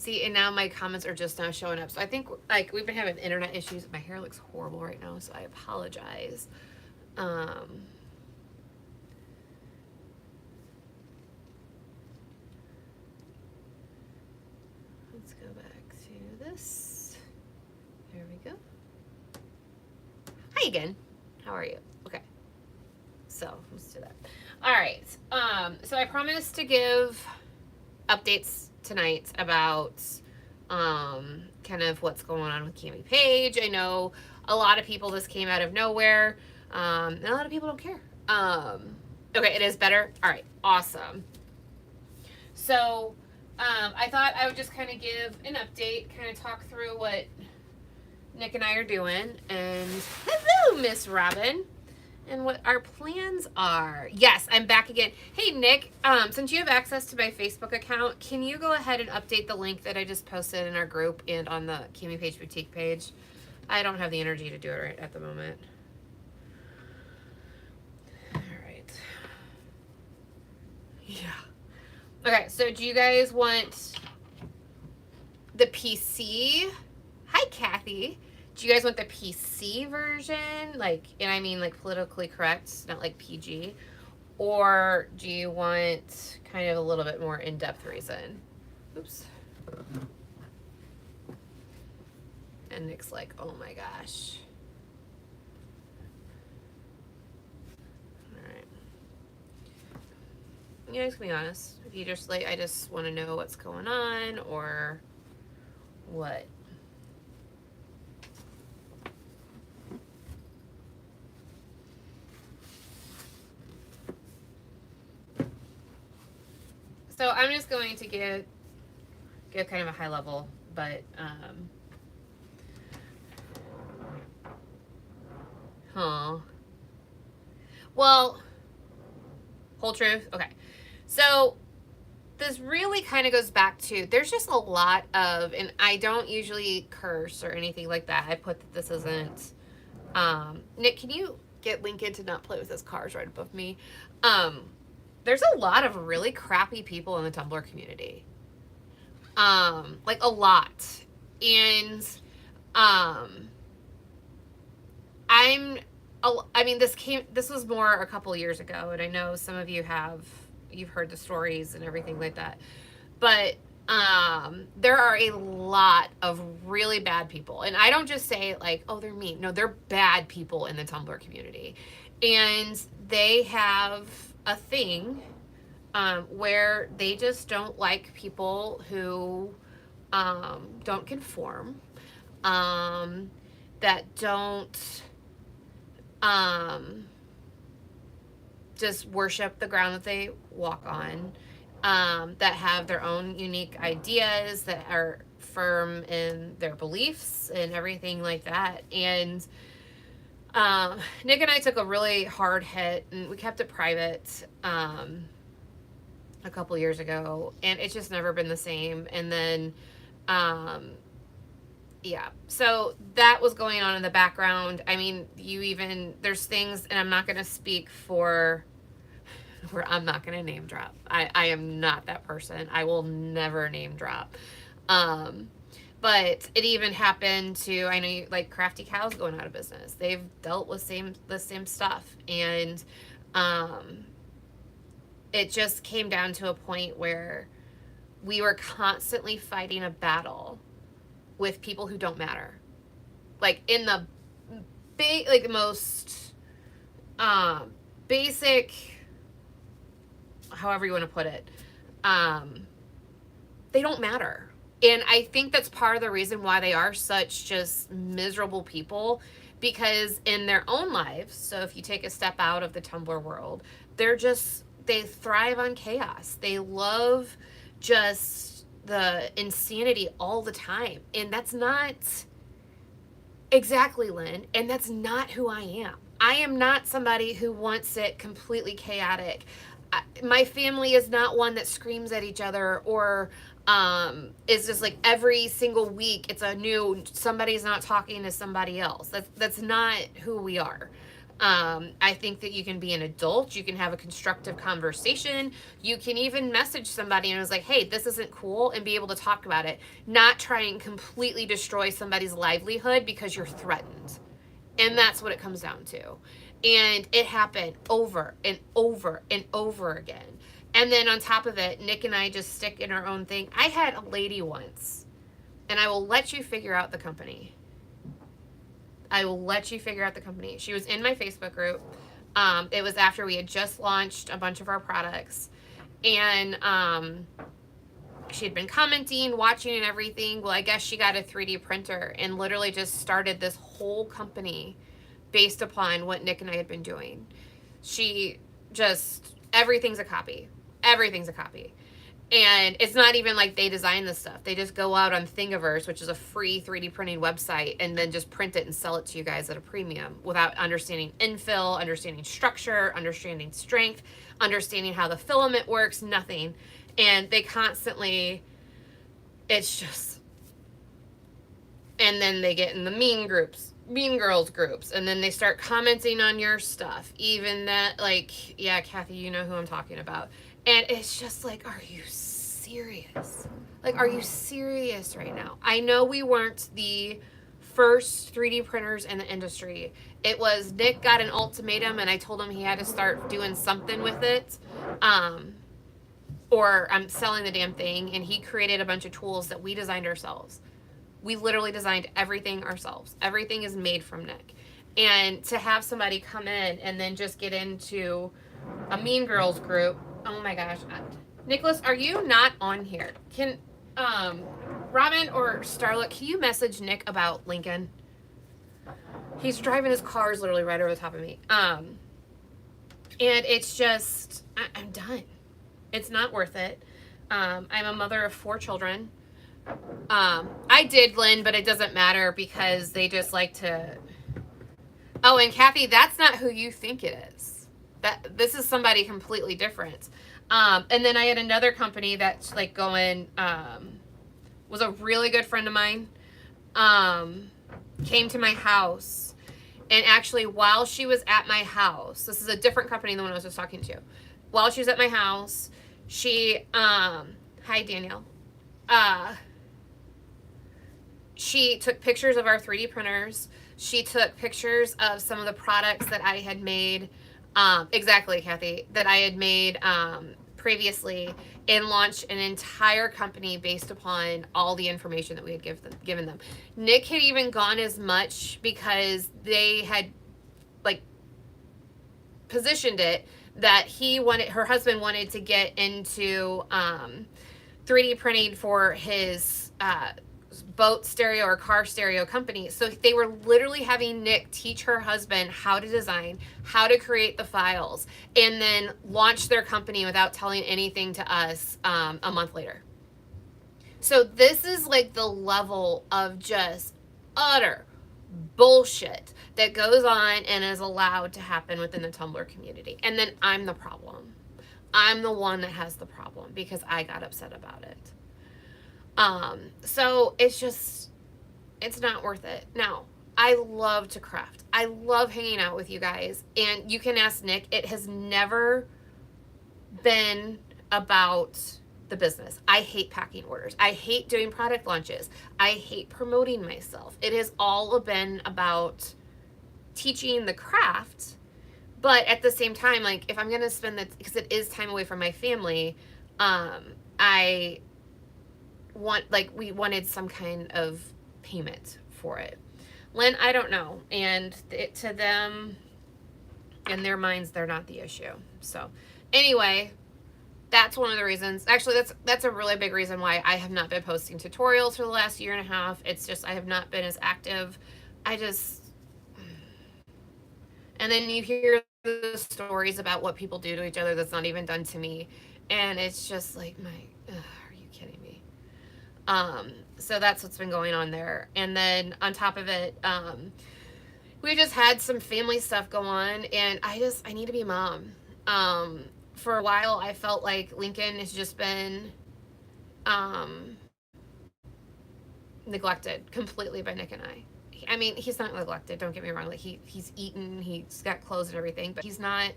See, and now my comments are just now showing up. So I think like we've been having internet issues. My hair looks horrible right now, so I apologize. Let's go back to this. There we go. Hi again. How are you? Okay. So let's do that. All right. So I promised to give updates tonight about kind of what's going on with CamiPaige. I know a lot of people, this came out of nowhere, and a lot of people don't care. Okay, it is better. All right, awesome. So I thought I would just kind of give an update, kind of talk through what Nick and I are doing. And hello, Miss Robin. And what our plans are. Yes, I'm back again. Hey, Nick, since you have access to my Facebook account, can you go ahead and update the link that I just posted in our group and on the CamiPaige Boutique page? I don't have the energy to do it right at the moment. All right. Yeah. Okay, so do you guys want the PC? Hi, Kathy. Do you guys want the PC version? Like, and I mean like politically correct, not like PG. Or do you want kind of a little bit more in-depth reason? Oops. And Nick's like, oh my gosh. All right. You guys can be honest. If you just like, I just want to know what's going on or what. So I'm just going to give kind of a high level, but well, whole truth. Okay. So this really kind of goes back to, there's just a lot of, and I don't usually curse or anything like that. I put that this isn't, Nick, can you get Lincoln to not play with his cars right above me? There's a lot of really crappy people in the Tumbler community. Like a lot. And, I mean, this was more a couple years ago, and I know some of you you've heard the stories and everything like that. But, there are a lot of really bad people. And I don't just say like, oh, they're mean. No, they're bad people in the Tumbler community. And they have a thing where they just don't like people who don't conform, that don't just worship the ground that they walk on, that have their own unique ideas, that are firm in their beliefs and everything like that. And Nick and I took a really hard hit, and we kept it private a couple years ago, and it's just never been the same. And then yeah, so that was going on in the background. I mean, there's things, and I'm not going to speak for where I'm not going to name drop. I am not that person. I will never name drop. But it even happened to, I know, like Crafty Cows going out of business. They've dealt with the same stuff. And it just came down to a point where we were constantly fighting a battle with people who don't matter. Like in the most basic, however you want to put it, they don't matter. And I think that's part of the reason why they are such just miserable people, because in their own lives, so if you take a step out of the Tumbler world, they thrive on chaos. They love just the insanity all the time. And that's not exactly, Lynn, and that's not who I am. I am not somebody who wants it completely chaotic. My family is not one that screams at each other or is just like every single week it's a new, somebody's not talking to somebody else. That's not who we are. I think that you can be an adult. You can have a constructive conversation. You can even message somebody and it was like, hey, this isn't cool, and be able to talk about it. Not try and completely destroy somebody's livelihood because you're threatened. And that's what it comes down to. And it happened over and over and over again. And then on top of it, Nick and I just stick in our own thing. I had a lady once, and I will let you figure out the company. I will let you figure out the company. She was in my Facebook group. It was after we had just launched a bunch of our products. And she had been commenting, watching, and everything. Well, I guess she got a 3D printer and literally just started this whole company based upon what Nick and I had been doing. She just, everything's a copy. Everything's a copy. And it's not even like they design this stuff. They just go out on Thingiverse, which is a free 3D printing website, and then just print it and sell it to you guys at a premium without understanding infill, understanding structure, understanding strength, understanding how the filament works, nothing. And they constantly, it's just, and then they get in the mean girls groups, and then they start commenting on your stuff. Even that, like, yeah, Kathy, you know who I'm talking about. And it's just like, are you serious? Like, are you serious right now? I know we weren't the first 3D printers in the industry. It was Nick got an ultimatum, and I told him he had to start doing something with it. Or I'm selling the damn thing, and he created a bunch of tools that we designed ourselves. We literally designed everything ourselves. Everything is made from Nick. And to have somebody come in and then just get into a Mean Girls group, oh my gosh. Nicholas, are you not on here? Can Robin or Starlet, can you message Nick about Lincoln? He's driving his car is literally right over the top of me. And it's just, I'm done. It's not worth it. I'm a mother of 4 children. I did Lynn, but it doesn't matter because they just like to. Oh, and Kathy, that's not who you think it is. This is somebody completely different. And then I had another company that's like going, was a really good friend of mine, came to my house, and actually while she was at my house, this is a different company than the one I was just talking to. While she was at my house, she, hi Danielle, she took pictures of our 3D printers. She took pictures of some of the products that I had made, exactly, Kathy, that I had made previously, and launched an entire company based upon all the information that we had given them. Nick had even gone as much because they had like positioned it that her husband wanted to get into 3D printing for his boat stereo or car stereo company. So they were literally having Nick teach her husband how to design, how to create the files, and then launch their company without telling anything to us a month later. So this is like the level of just utter bullshit that goes on and is allowed to happen within the Tumbler community. And then I'm the problem. I'm the one that has the problem because I got upset about it. So it's not worth it. Now, I love to craft. I love hanging out with you guys. And you can ask Nick, it has never been about the business. I hate packing orders. I hate doing product launches. I hate promoting myself. It has all been about teaching the craft. But at the same time, like if I'm going to spend that, because it is time away from my family, we wanted some kind of payment for it. Lynn, I don't know. And to them, in their minds, they're not the issue. So anyway, that's one of the reasons. Actually, that's a really big reason why I have not been posting tutorials for the last year and a half. It's just I have not been as active. And then you hear the stories about what people do to each other that's not even done to me. And it's just like, are you kidding me? So that's what's been going on there. And then on top of it, we just had some family stuff go on, and I need to be a mom. For a while, I felt like Lincoln has just been neglected completely by Nick and I. I mean, he's not neglected, don't get me wrong. Like, he's eaten, he's got clothes and everything, but he's not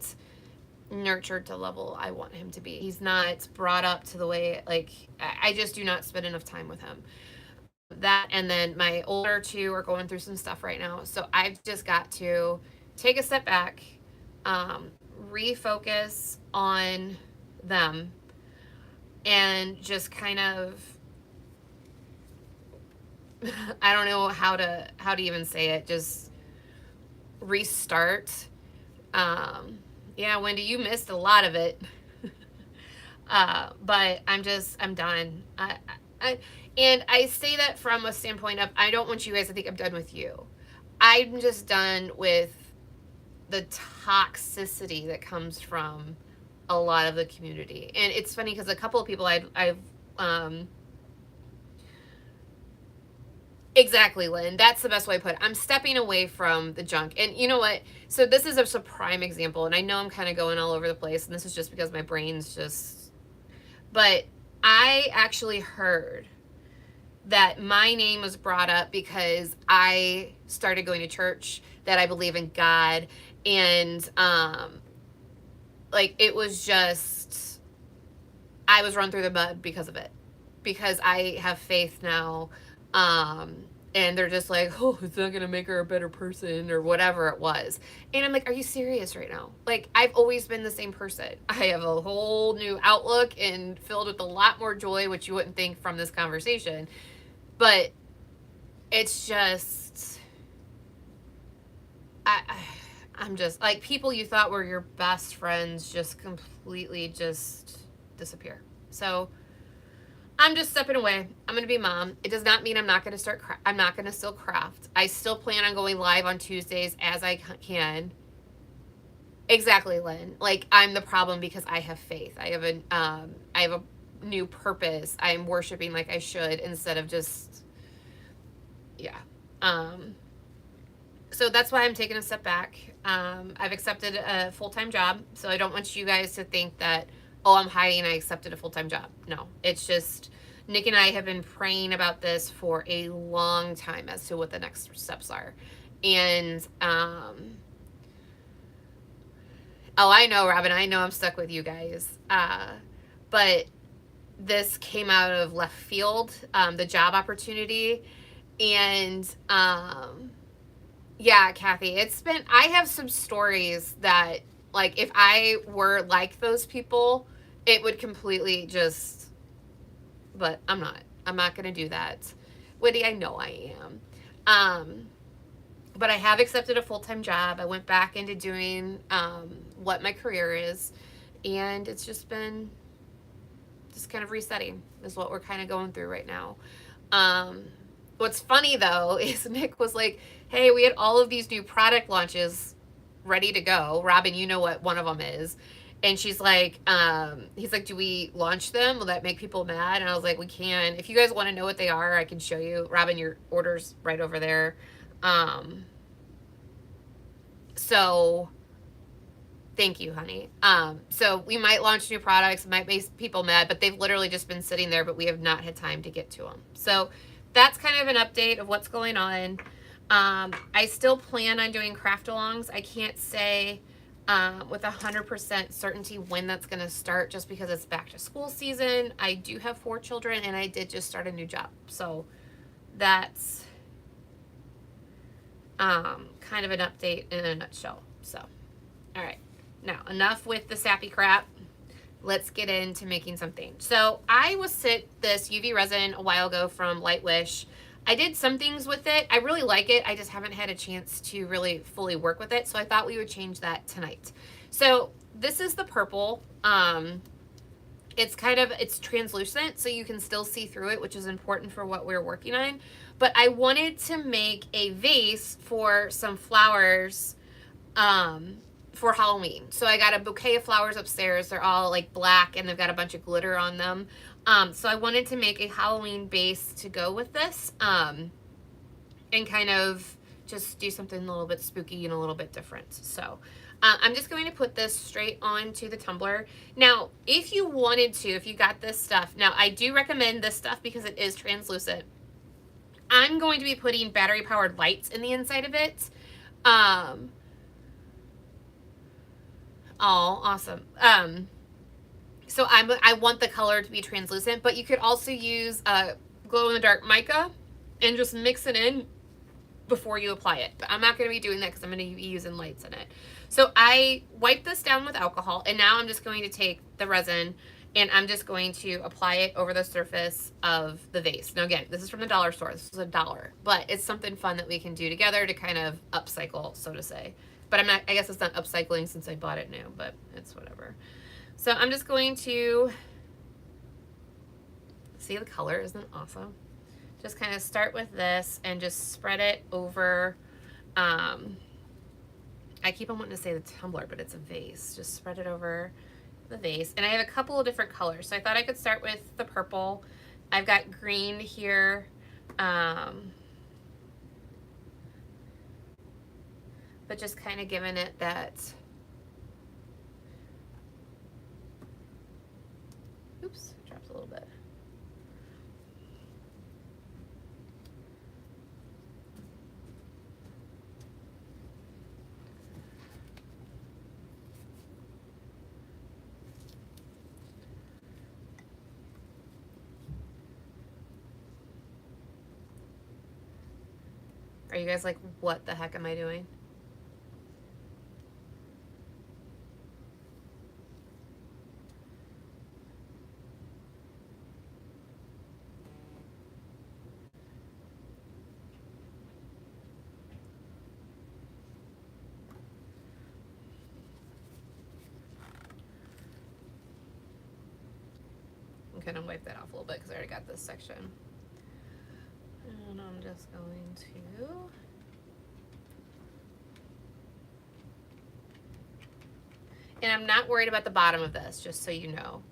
nurtured to the level I want him to be. He's not brought up to the way, like, I just do not spend enough time with him. That, and then my older two are going through some stuff right now. So I've just got to take a step back, refocus on them, and just kind of, I don't know how to even say it, just restart. Yeah, Wendy, you missed a lot of it. But I'm done. And I say that from a standpoint of, I don't want you guys to think I'm done with you. I'm just done with the toxicity that comes from a lot of the community. And it's funny because a couple of people I've exactly, Lynn. That's the best way to put it. I'm stepping away from the junk. And you know what? So this is a prime example, and I know I'm kind of going all over the place, and this is just because my brain's just... But I actually heard that my name was brought up because I started going to church, that I believe in God, and like, it was just, I was run through the mud because of it, because I have faith now. And they're just like, oh, it's not gonna make her a better person, or whatever it was. And I'm like, are you serious right now? Like, I've always been the same person. I have a whole new outlook and filled with a lot more joy, which you wouldn't think from this conversation. But it's just, I'm just like, people you thought were your best friends just completely just disappear. So I'm just stepping away. I'm going to be mom. It does not mean I'm not going to I'm not going to still craft. I still plan on going live on Tuesdays as I can. Exactly, Lynn. Like, I'm the problem because I have faith. I have a new purpose. I'm worshiping like I should, instead of just, yeah. So that's why I'm taking a step back. I've accepted a full-time job, so I don't want you guys to think that, oh, I'm hiding, I accepted a full-time job. No, it's just, Nick and I have been praying about this for a long time as to what the next steps are. And, oh, I know, Robin, I know I'm stuck with you guys. But this came out of left field, the job opportunity. And, yeah, Kathy, I have some stories that, like, if I were like those people, it would completely just, but I'm not going to do that. Wendy, I know I am. But I have accepted a full-time job. I went back into doing, what my career is, and it's just been just kind of resetting is what we're kind of going through right now. What's funny though is Nick was like, hey, we had all of these new product launches ready to go. Robin, you know what one of them is. And she's like, he's like, do we launch them? Will that make people mad? And I was like, we can. If you guys want to know what they are, I can show you. Robin, your order's right over there. So thank you, honey. So we might launch new products, might make people mad, but they've literally just been sitting there, but we have not had time to get to them. So that's kind of an update of what's going on. I still plan on doing craft-alongs. I can't say with 100% certainty when that's going to start, just because it's back to school season. I do have 4 children, and I did just start a new job. So that's kind of an update in a nutshell. So, all right. Now, enough with the sappy crap. Let's get into making something. So I was sent this UV resin a while ago from Light Wish. I did some things with it. I really like it. I just haven't had a chance to really fully work with it. So I thought we would change that tonight. So this is the purple. It's translucent, so you can still see through it, which is important for what we're working on. But I wanted to make a vase for some flowers, for Halloween. So I got a bouquet of flowers upstairs. They're all like black and they've got a bunch of glitter on them. So I wanted to make a Halloween base to go with this, and kind of just do something a little bit spooky and a little bit different. So I'm just going to put this straight onto the tumbler. Now, if you wanted to, if you got this stuff, now I do recommend this stuff because it is translucent. I'm going to be putting battery powered lights in the inside of it. Oh, awesome. So I want the color to be translucent, but you could also use glow in the dark mica and just mix it in before you apply it. But I'm not going to be doing that because I'm going to be using lights in it. So I wipe this down with alcohol, and now I'm just going to take the resin and I'm just going to apply it over the surface of the vase. Now again, this is from the dollar store. This was $1, but it's something fun that we can do together to kind of upcycle, so to say. But I guess it's not upcycling since I bought it new, but it's whatever. So I'm just going to, see the color, isn't it awesome? Just kind of start with this and just spread it over, I keep on wanting to say the tumbler, but it's a vase. Just spread it over the vase. And I have a couple of different colors. So I thought I could start with the purple. I've got green here. But just kind of giving it that, oops, dropped a little bit. Are you guys like, what the heck am I doing? I'm gonna wipe that off a little bit because I already got this section. And I'm just going to, and I'm not worried about the bottom of this, just so you know.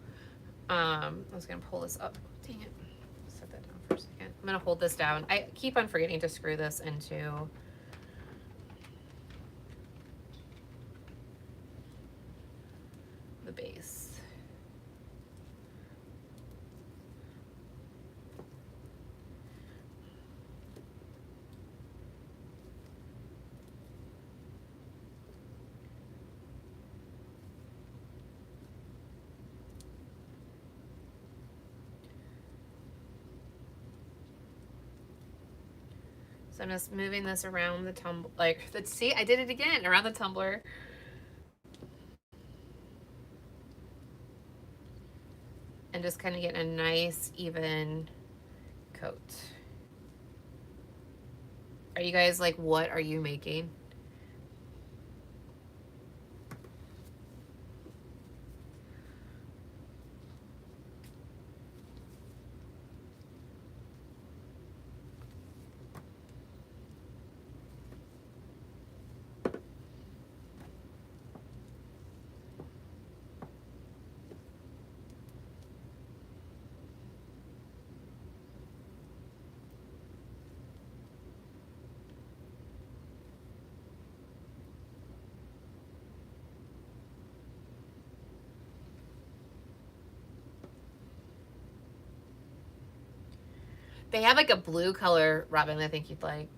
I was gonna pull this up. Dang it. Set that down for a second. I'm gonna hold this down. I keep on forgetting to screw this into the base. So I'm just moving this around the tumbler, like, see, I did it again, around the tumbler. And just kind of get a nice, even coat. Are you guys like, what are you making? They have like a blue color, Robin, I think you'd like.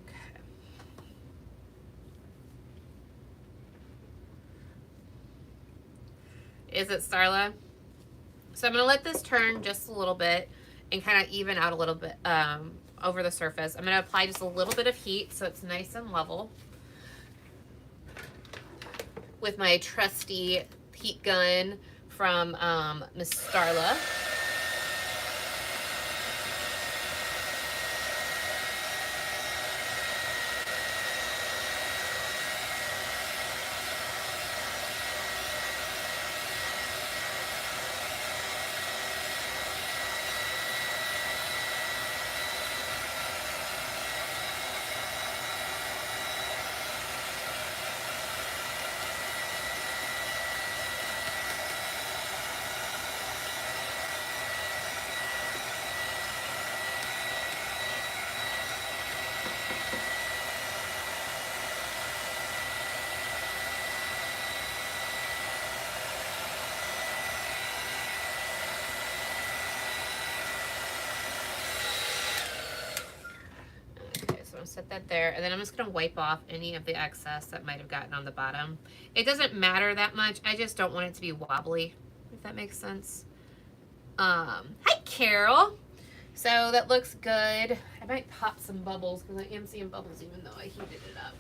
Okay. Is it, Starla? So I'm gonna let this turn just a little bit and kind of even out a little bit over the surface. I'm gonna apply just a little bit of heat so it's nice and level with my trusty heat gun from Miss Starla. gonna set that there, and then I'm just gonna wipe off any of the excess that might have gotten on the bottom. It doesn't matter that much. I just don't want it to be wobbly, if that makes sense. Hi, Carol. So that looks good. I might pop some bubbles because I am seeing bubbles even though I heated it up.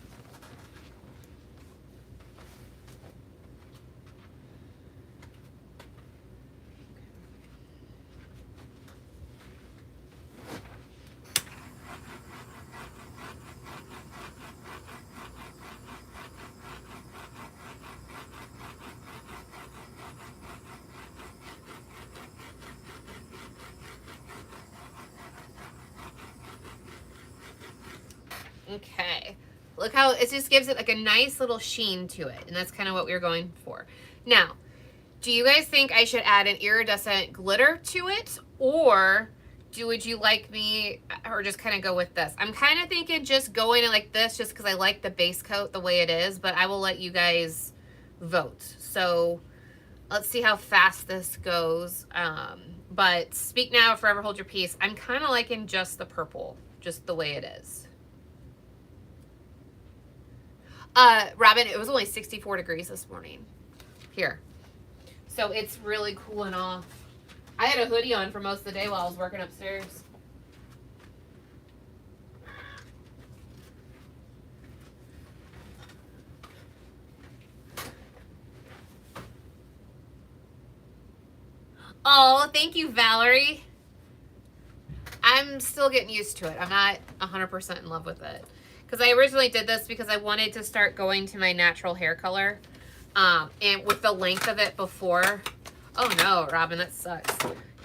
Okay, look how it just gives it like a nice little sheen to it, and that's kind of what we were going for. Now, do you guys think I should add an iridescent glitter to it, or would you like me, or just kind of go with this? I'm kind of thinking just going in like this just because I like the base coat the way it is, but I will let you guys vote. So let's see how fast this goes. But speak now, forever hold your peace. I'm kind of liking just the purple, just the way it is. Robin, it was only 64 degrees this morning here. So it's really cooling off. I had a hoodie on for most of the day while I was working upstairs. Oh, thank you, Valerie. I'm still getting used to it. I'm not 100% in love with it. Because I originally did this because I wanted to start going to my natural hair color. And with the length of it before. Oh no, Robin, that sucks.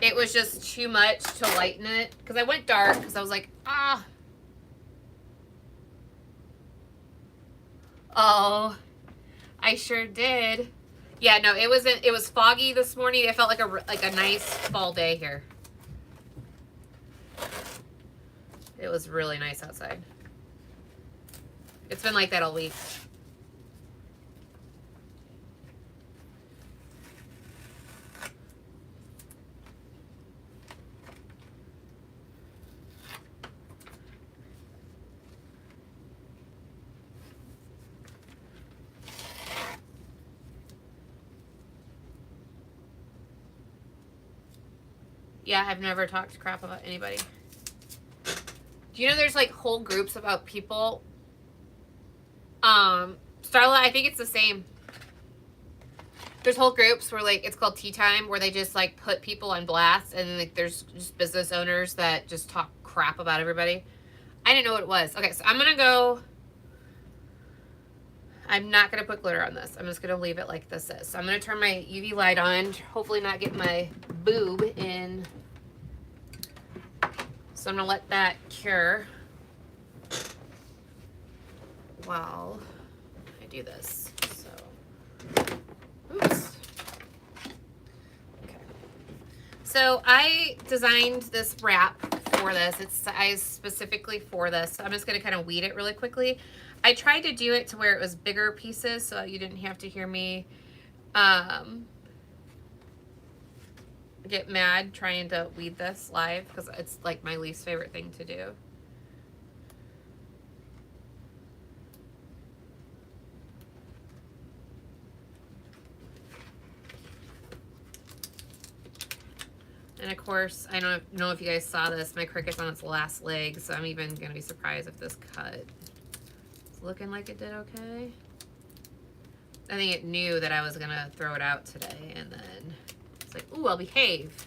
It was just too much to lighten it. Because I went dark because I was like, ah. Oh, I sure did. Yeah, no, it was foggy this morning. It felt like a nice fall day here. It was really nice outside. It's been like that all week. Yeah, I've never talked crap about anybody. Do you know there's like whole groups about people? Starla, I think it's the same. There's whole groups where like it's called Tea Time where they just like put people on blast, and then like there's just business owners that just talk crap about everybody. I didn't know what it was. Okay, so I'm gonna go. I'm not gonna put glitter on this. I'm just gonna leave it like this is. So I'm gonna turn my UV light on. Hopefully not get my boob in. So I'm gonna let that cure while I do this. So, oops. Okay. So I designed this wrap for this. It's sized specifically for this. So I'm just gonna kind of weed it really quickly. I tried to do it to where it was bigger pieces so you didn't have to hear me get mad trying to weed this live because it's like my least favorite thing to do. And of course, I don't know if you guys saw this, my Cricut's on its last leg, so I'm even gonna be surprised if this cut. It's looking like it did okay. I think it knew that I was gonna throw it out today, and then it's like, ooh, I'll behave.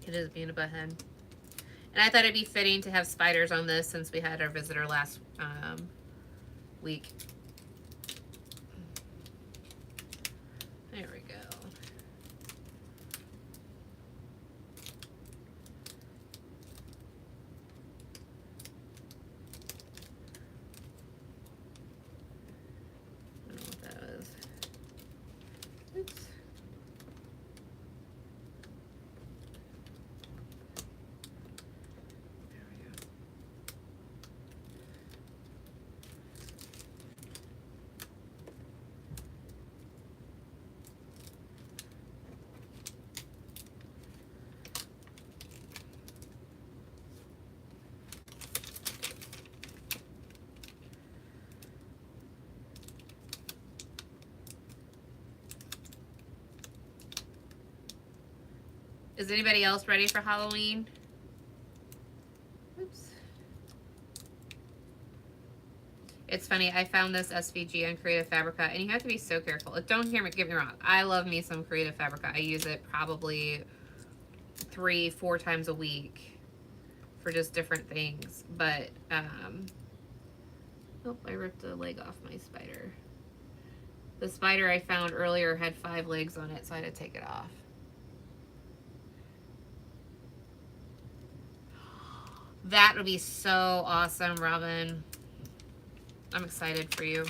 It is being a butthead. And I thought it'd be fitting to have spiders on this since we had our visitor last week. There we go. I don't know what that was. Oops. There we go. Is anybody else ready for Halloween? Oops. It's funny, I found this SVG on Creative Fabrica, and you have to be so careful. Don't get me wrong. I love me some Creative Fabrica. I use it probably 3-4 times a week for just different things. But, oh, I ripped the leg off my spider. The spider I found earlier had 5 legs on it, so I had to take it off. That would be so awesome, Robin. I'm excited for you.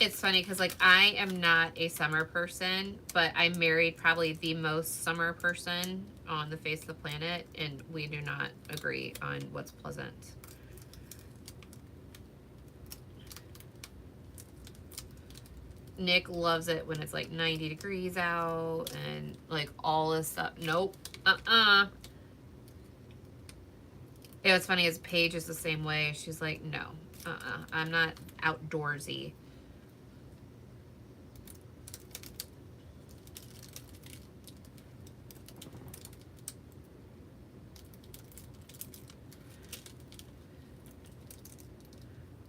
It's funny because, like, I am not a summer person, but I married probably the most summer person on the face of the planet, and we do not agree on what's pleasant. Nick loves it when it's like 90 degrees out and like all this stuff. Nope. Yeah, what's funny is Paige is the same way. She's like, no, I'm not outdoorsy.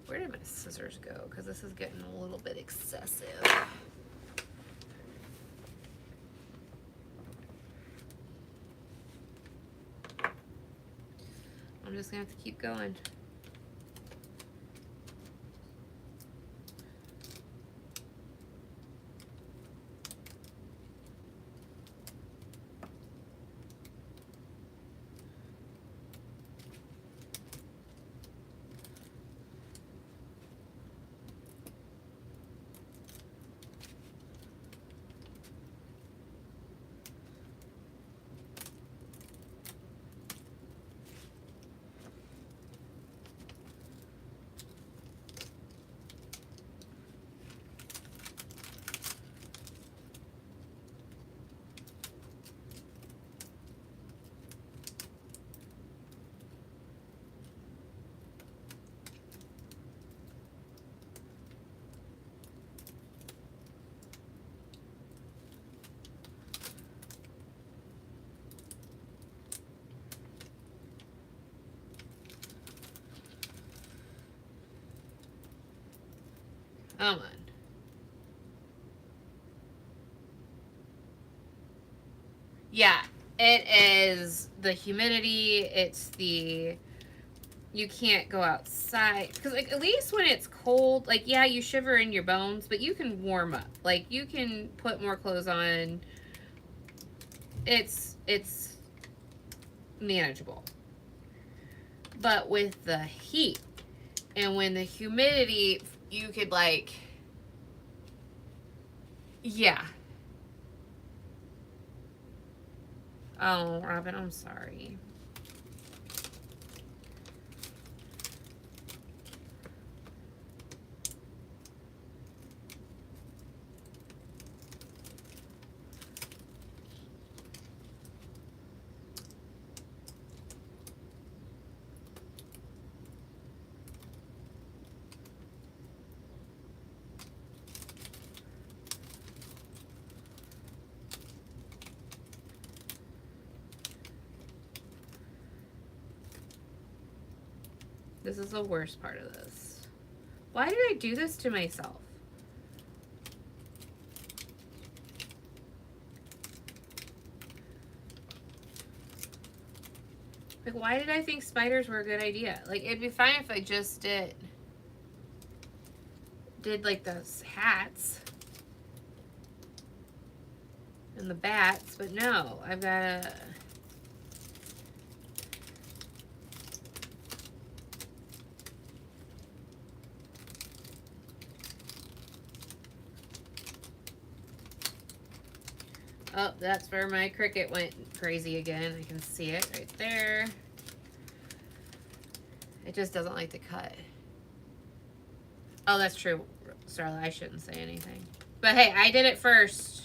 Where did my scissors go? Because this is getting a little bit excessive. I'm just gonna have to keep going. Come on. Yeah, it is the humidity. It's the, you can't go outside. Because, like, at least when it's cold, like, yeah, you shiver in your bones, but you can warm up. Like, you can put more clothes on. It's manageable. But with the heat and when the humidity, you could, like, yeah. Oh, Robin, I'm sorry. This is the worst part of this. Why did I do this to myself? Like, why did I think spiders were a good idea? Like, it'd be fine if I just did like those hats and the bats, but no, I've got to... Oh, that's where my Cricut went crazy again. I can see it right there. It just doesn't like to cut. Oh, that's true, Starla. I shouldn't say anything. But hey, I did it first.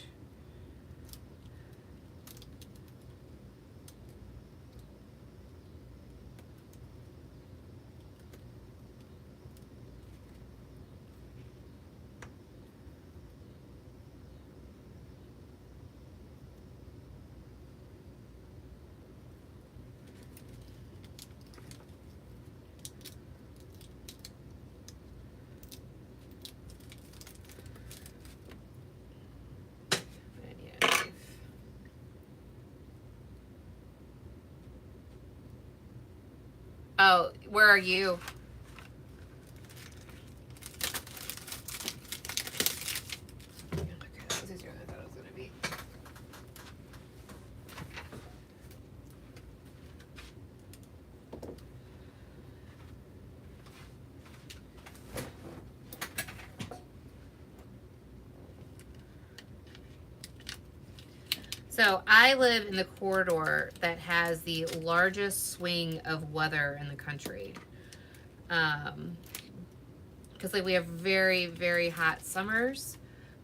Oh, where are you? Okay, that was easier than I thought it was going to be. So I live in the corridor that has the largest swing of weather in the country. Because like we have very, very hot summers,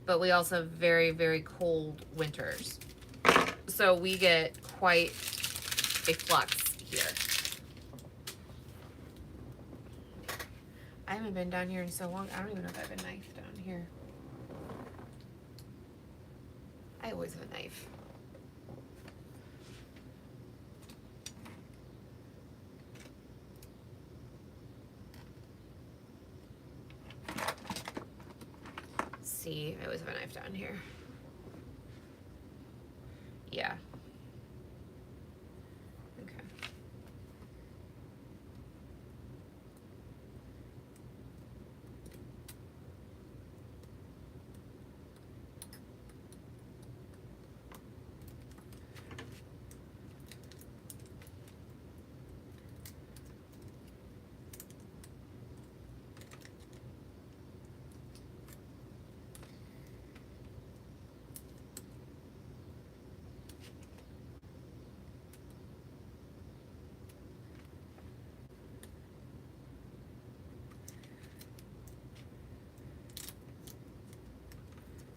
but we also have very, very cold winters. So we get quite a flux here. I haven't been down here in so long. I don't even know if I have a knife down here. I always have a knife. See, I always have a knife down here. Yeah. Okay.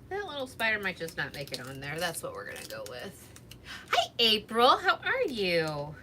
That little spider might just not make it on there. That's what we're going to go with. Hi, April. How are you?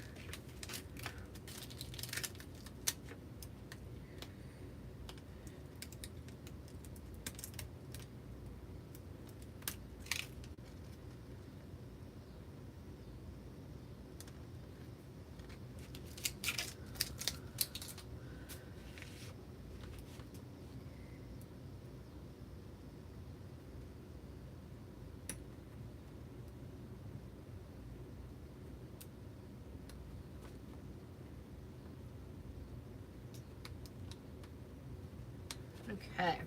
Okay.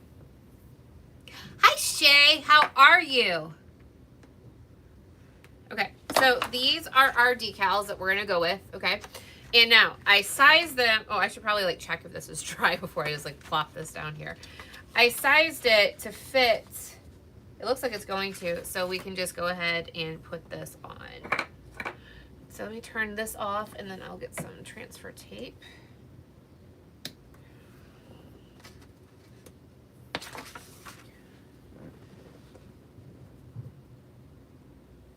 Hi, Shay. How are you? Okay, so these are our decals that we're going to go with, okay? And now, I sized them. Oh, I should probably, like, check if this is dry before I just, like, plop this down here. I sized it to fit. It looks like it's going to, so we can just go ahead and put this on. So let me turn this off, and then I'll get some transfer tape.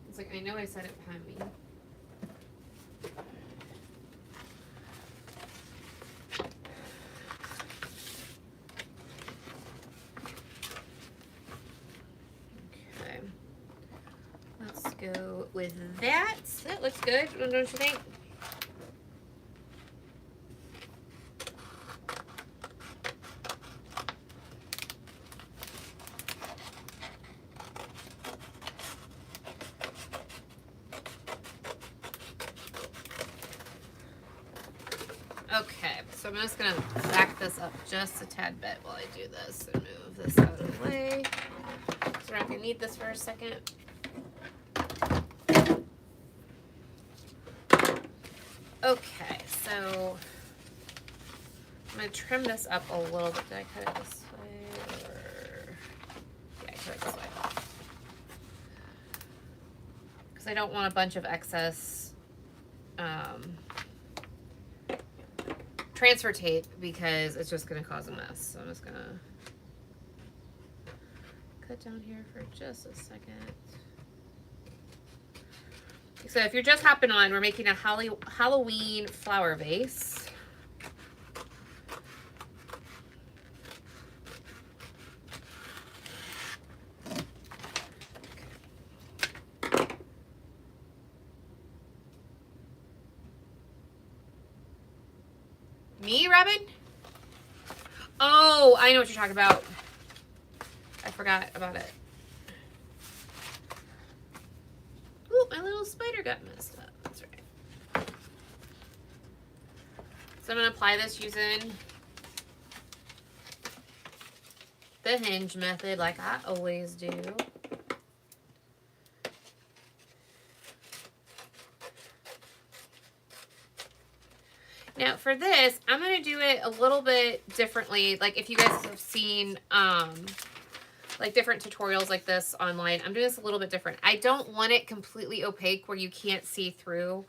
It's like, I know I said it behind me. Okay. Let's go with that. That looks good, don't you think? So I'm just gonna back this up just a tad bit while I do this and move this out of the way. So we're not gonna need this for a second. Okay, so I'm gonna trim this up a little bit. Did I cut it this way or yeah, I cut it this way. Because I don't want a bunch of excess transfer tape because it's just gonna cause a mess. So I'm just gonna cut down here for just a second. So if you're just hopping on, we're making a Halloween flower vase. Me, Robin? Oh, I know what you're talking about. I forgot about it. Ooh, my little spider got messed up. That's right. So I'm going to apply this using the hinge method like I always do. Now for this, I'm going to do it a little bit differently. Like if you guys have seen like different tutorials like this online, I'm doing this a little bit different. I don't want it completely opaque where you can't see through.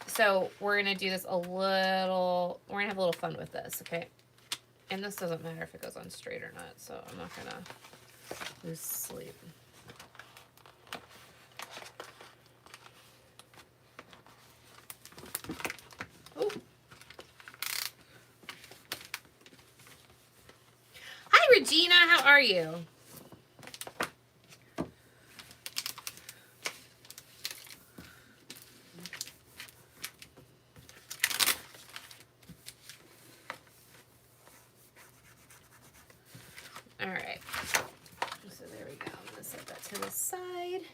So we're going to do this a little, we're going to have a little fun with this, okay? And this doesn't matter if it goes on straight or not, so I'm not going to lose sleep. Ooh. Hi, Regina. How are you? All right. So there we go. I'm going to set that to the side.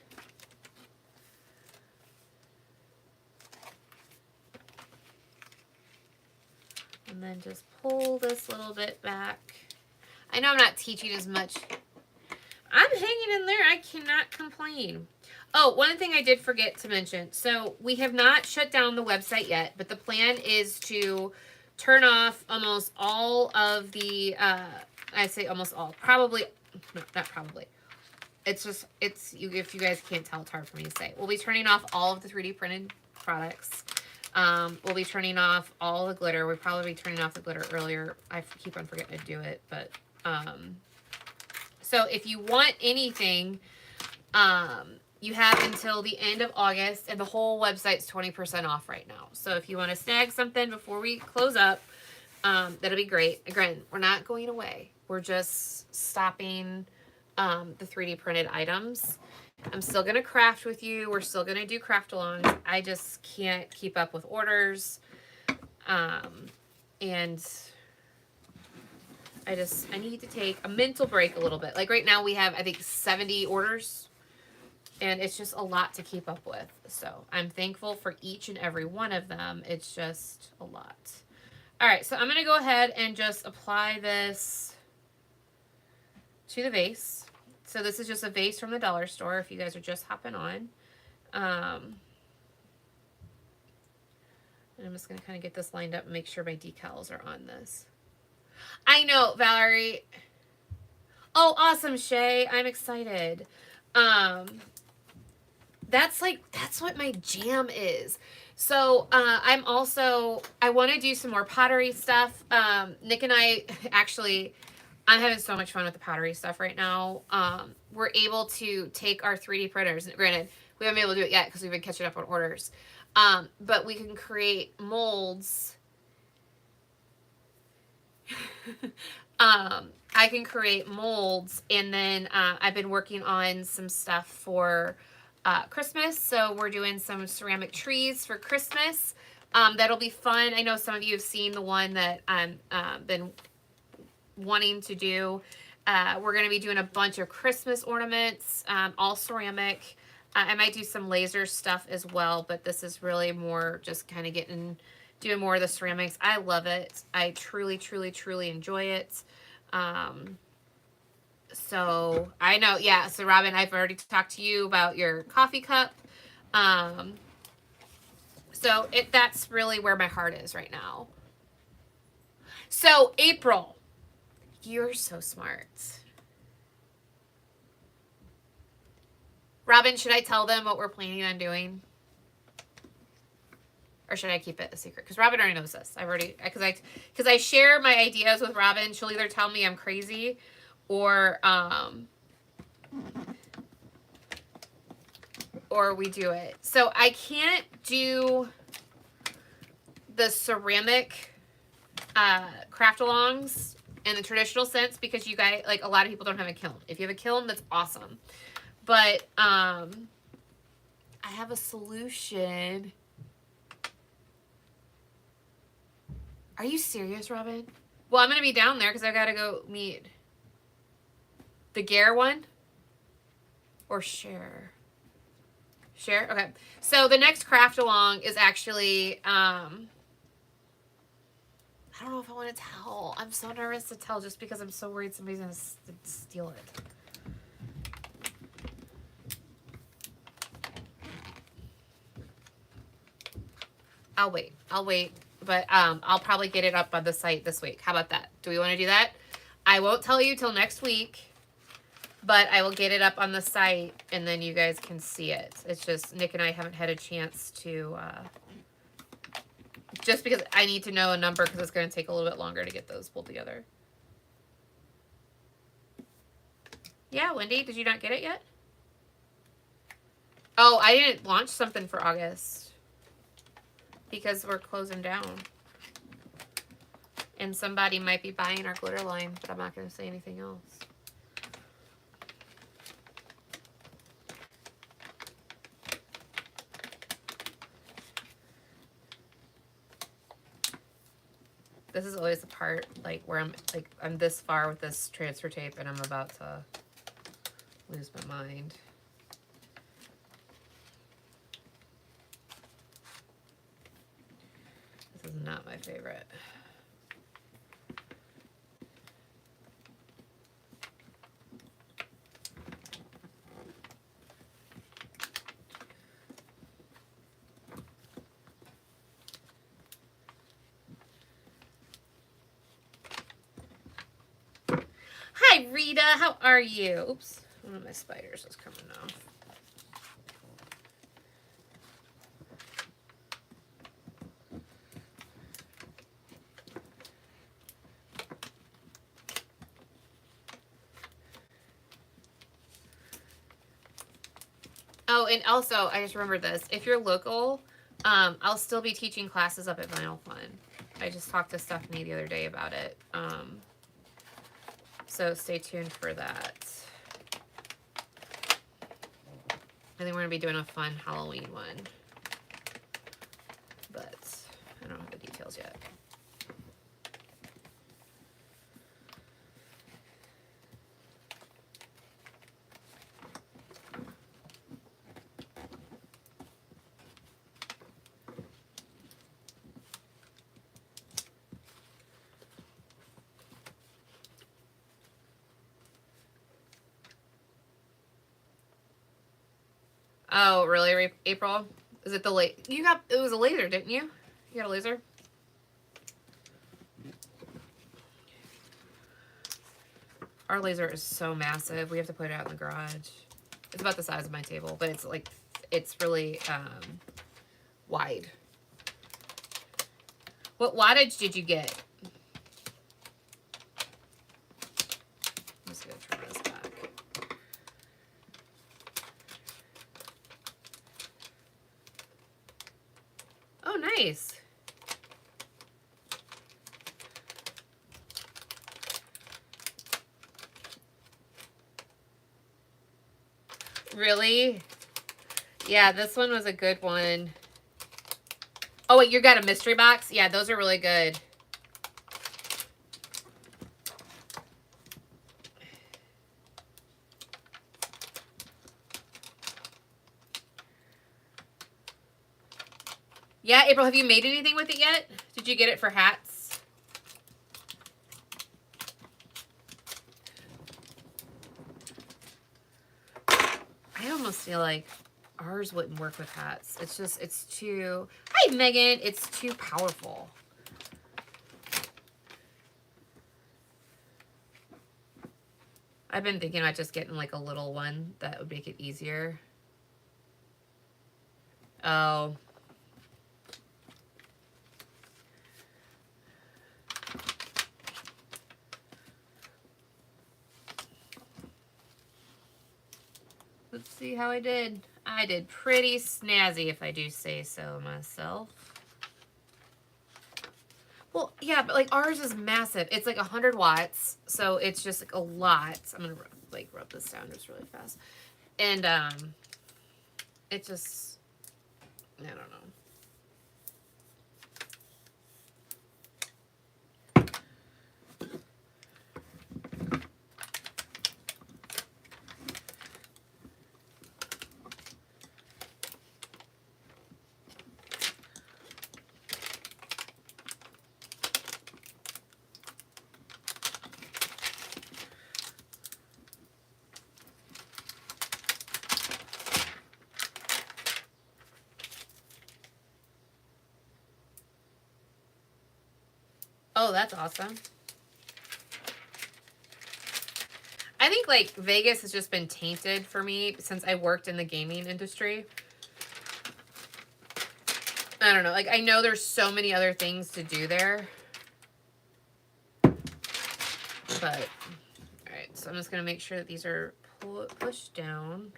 And then just pull this little bit back. I know I'm not teaching as much. I'm hanging in there. I cannot complain. Oh, one thing I did forget to mention. So we have not shut down the website yet, but the plan is to turn off almost all of the, I say almost all, probably, no, not probably. It's just, if you guys can't tell, it's hard for me to say. We'll be turning off all of the 3D printed products. We'll be turning off all the glitter. We'll probably be turning off the glitter earlier. I keep on forgetting to do it, but, so if you want anything, you have until the end of August, and the whole website's 20% off right now. So if you want to snag something before we close up, that'll be great. Again, we're not going away. We're just stopping the 3D printed items. I'm still going to craft with you. We're still going to do craft alongs. I just can't keep up with orders. And I need to take a mental break a little bit. Like right now we have, I think, 70 orders. And it's just a lot to keep up with. So I'm thankful for each and every one of them. It's just a lot. All right, so I'm going to go ahead and just apply this to the vase. So this is just a vase from the dollar store if you guys are just hopping on. And I'm just going to kind of get this lined up and make sure my decals are on this. I know, Valerie. Oh, awesome, Shay. I'm excited. That's what my jam is. So I want to do some more pottery stuff. Nick and I actually, I'm having so much fun with the pottery stuff right now. We're able to take our 3D printers. Granted, we haven't been able to do it yet because we've been catching up on orders. But we can create molds. I can create molds, and then I've been working on some stuff for Christmas. So we're doing some ceramic trees for Christmas. That'll be fun. I know some of you have seen the one that I'm been wanting to do. We're going to be doing a bunch of Christmas ornaments, all ceramic. I might do some laser stuff as well, but this is really more just kind of getting doing more of the ceramics. I love it. I truly, truly, truly enjoy it. So I know, yeah. So Robin, I've already talked to you about your coffee cup. So that's really where my heart is right now. So April, you're so smart. Robin, should I tell them what we're planning on doing? Or should I keep it a secret? Because Robin already knows this. I've already, because I share my ideas with Robin. She'll either tell me I'm crazy, or we do it. So I can't do the ceramic craft-alongs in the traditional sense because you guys, like, a lot of people don't have a kiln. If you have a kiln, that's awesome. But I have a solution. Are you serious, Robin? Well, I'm going to be down there because I've got to go meet the Gare one. Or share. Share? Okay. So the next craft along is actually, I don't know if I want to tell. I'm so nervous to tell just because I'm so worried somebody's going to steal it. I'll wait. But I'll probably get it up on the site this week. How about that? Do we want to do that? I won't tell you till next week, but I will get it up on the site and then you guys can see it. It's just Nick and I haven't had a chance to, just because I need to know a number because it's going to take a little bit longer to get those pulled together. Yeah, Wendy, did you not get it yet? Oh, I didn't launch something for August. Because we're closing down. And somebody might be buying our glitter line, but I'm not going to say anything else. This is always the part, like, where I'm this far with this transfer tape and I'm about to lose my mind. This is not my favorite. Hi, Rita. How are you? Oops. One of my spiders is coming off. Oh, and also, I just remembered this. If you're local, I'll still be teaching classes up at Vinyl Fun. I just talked to Stephanie the other day about it. So stay tuned for that. I think we're going to be doing a fun Halloween one. But I don't have the details yet. Oh, really, April? Is it the it was a laser, didn't you? You got a laser? Our laser is so massive. We have to put it out in the garage. It's about the size of my table, but it's like, it's really wide. What wattage did you get? I'm just gonna turn this back. Oh, nice. Really? Yeah, this one was a good one. Oh, wait, you got a mystery box? Yeah, those are really good. Yeah, April, have you made anything with it yet? Did you get it for hats? I almost feel like ours wouldn't work with hats. It's just, it's too, hi Megan, it's too powerful. I've been thinking about just getting like a little one that would make it easier. Oh. Let's see how I did. I did pretty snazzy, if I do say so myself. Well, yeah, but like ours is massive. It's like 100 watts, so it's just like a lot. I'm gonna like rub this down just really fast, and it just, I don't know. Oh, that's awesome. I think like Vegas has just been tainted for me since I worked in the gaming industry. I don't know. Like, I know there's so many other things to do there. But, all right. So I'm just going to make sure that these are pushed down.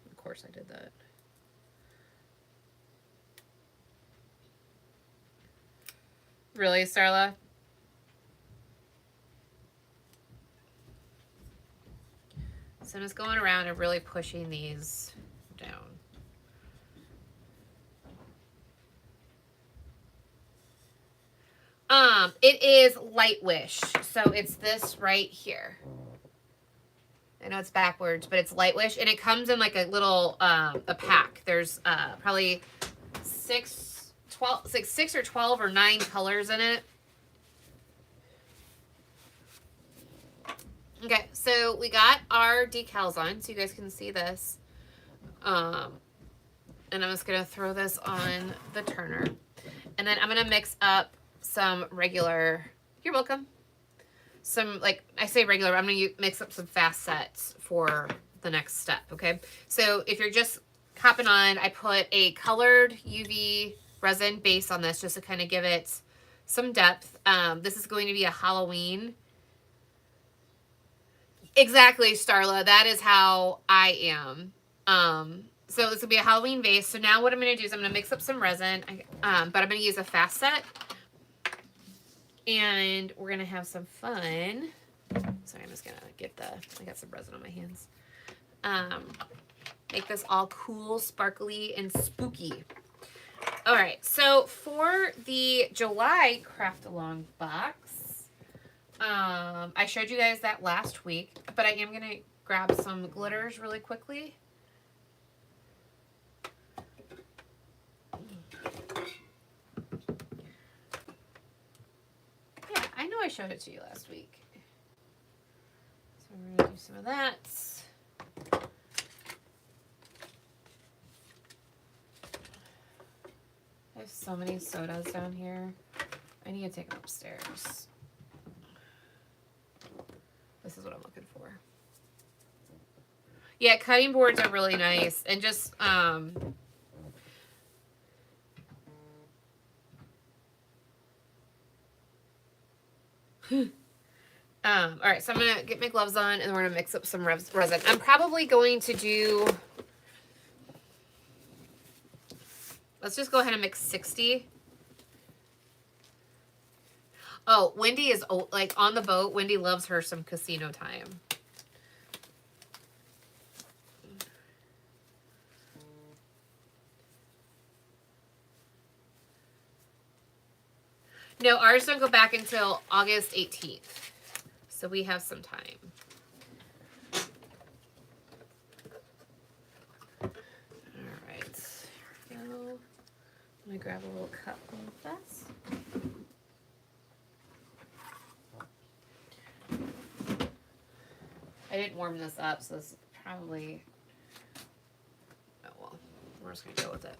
Of course I did that. Really, Starla? So I'm just going around and really pushing these down. It is Light Wish. So it's this right here. I know it's backwards, but it's Light Wish. And it comes in like a little, a pack. There's probably 6 or 12 or 9 colors in it. Okay, so we got our decals on, so you guys can see this. And I'm just going to throw this on the turner. And then I'm going to mix up some regular, you're welcome. Some, like, I say regular, I'm going to mix up some fast sets for the next step, okay? So if you're just hopping on, I put a colored UV resin base on this just to kind of give it some depth. This is going to be a Halloween. Exactly, Starla. That is how I am. So this will be a Halloween vase. So now what I'm going to do is I'm going to mix up some resin, but I'm going to use a fast set. And we're going to have some fun. Sorry, I'm just going to get I got some resin on my hands. Make this all cool, sparkly, and spooky. All right, so for the July Craft Along box, I showed you guys that last week, but I am going to grab some glitters really quickly. Yeah, I know I showed it to you last week. So we're going to do some of that. I have so many sodas down here. I need to take them upstairs. This is what I'm looking for. Yeah, cutting boards are really nice. And just, all right, so I'm going to get my gloves on and we're going to mix up some resin. I'm probably going to do, let's just go ahead and mix 60. Oh, Wendy is, like, on the boat. Wendy loves her some Casino Time. No, ours don't go back until August 18th. So we have some time. All right. Here we go. Let me grab a little cup of this. I didn't warm this up, so this is probably... Oh, well, we're just going to go with it.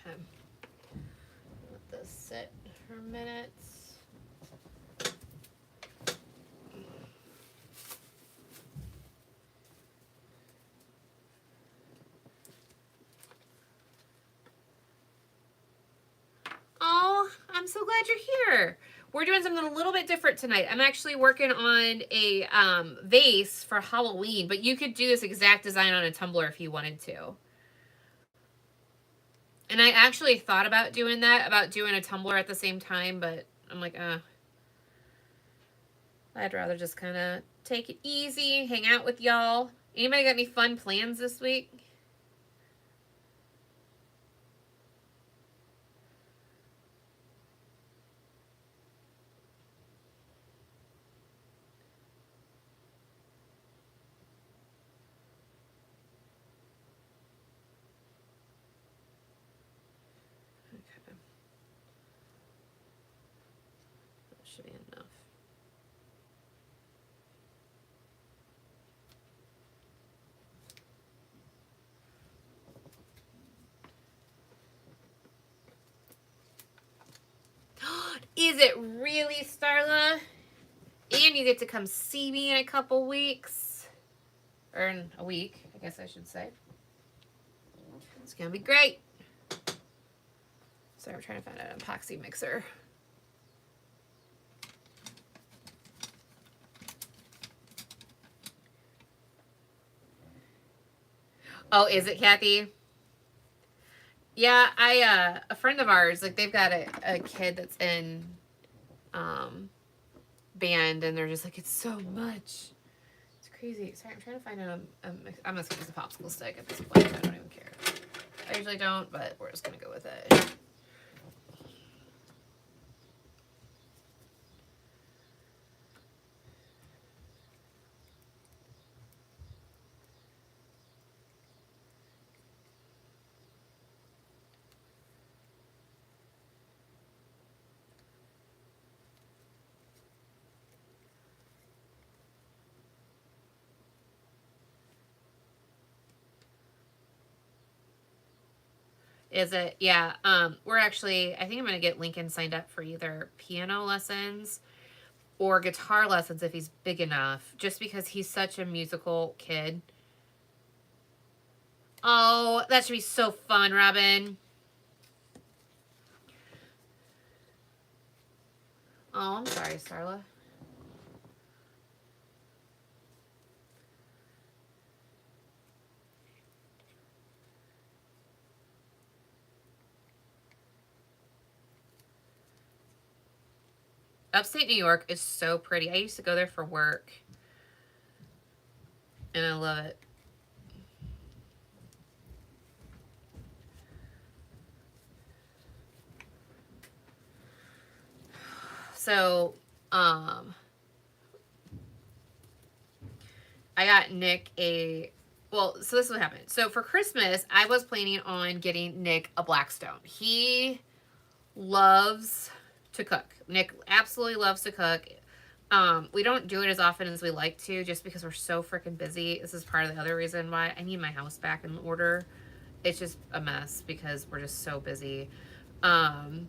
Okay. Let this sit for a minute. Oh, I'm so glad you're here. We're doing something a little bit different tonight. I'm actually working on a vase for Halloween, but you could do this exact design on a tumbler if you wanted to. And I actually thought about doing that, about doing a tumbler at the same time, but I'm like, I'd rather just kind of take it easy, hang out with y'all. Anybody got any fun plans this week? Okay. That should be enough. Is it really, Starla? And you get to come see me in a couple weeks. Or in a week, I guess I should say. It's going to be great. Sorry, I'm trying to find an epoxy mixer. Oh, is it, Kathy? Yeah, a friend of ours, like, they've got a kid that's in band, and they're just like, it's so much. It's crazy. Sorry, I'm trying to find I'm just gonna use a popsicle stick at this point. I don't even care. I usually don't, but we're just gonna go with it. Is it? Yeah. We're actually, I think I'm gonna get Lincoln signed up for either piano lessons or guitar lessons if he's big enough, just because he's such a musical kid. Oh, that should be so fun, Robin. Oh, I'm sorry, Starla. Upstate New York is so pretty. I used to go there for work, and I love it. So, I got Nick so this is what happened. So for Christmas, I was planning on getting Nick a Blackstone. He loves to cook. Nick absolutely loves to cook. We don't do it as often as we like to, just because we're so freaking busy. This is part of the other reason why I need my house back in order. It's just a mess because we're just so busy. But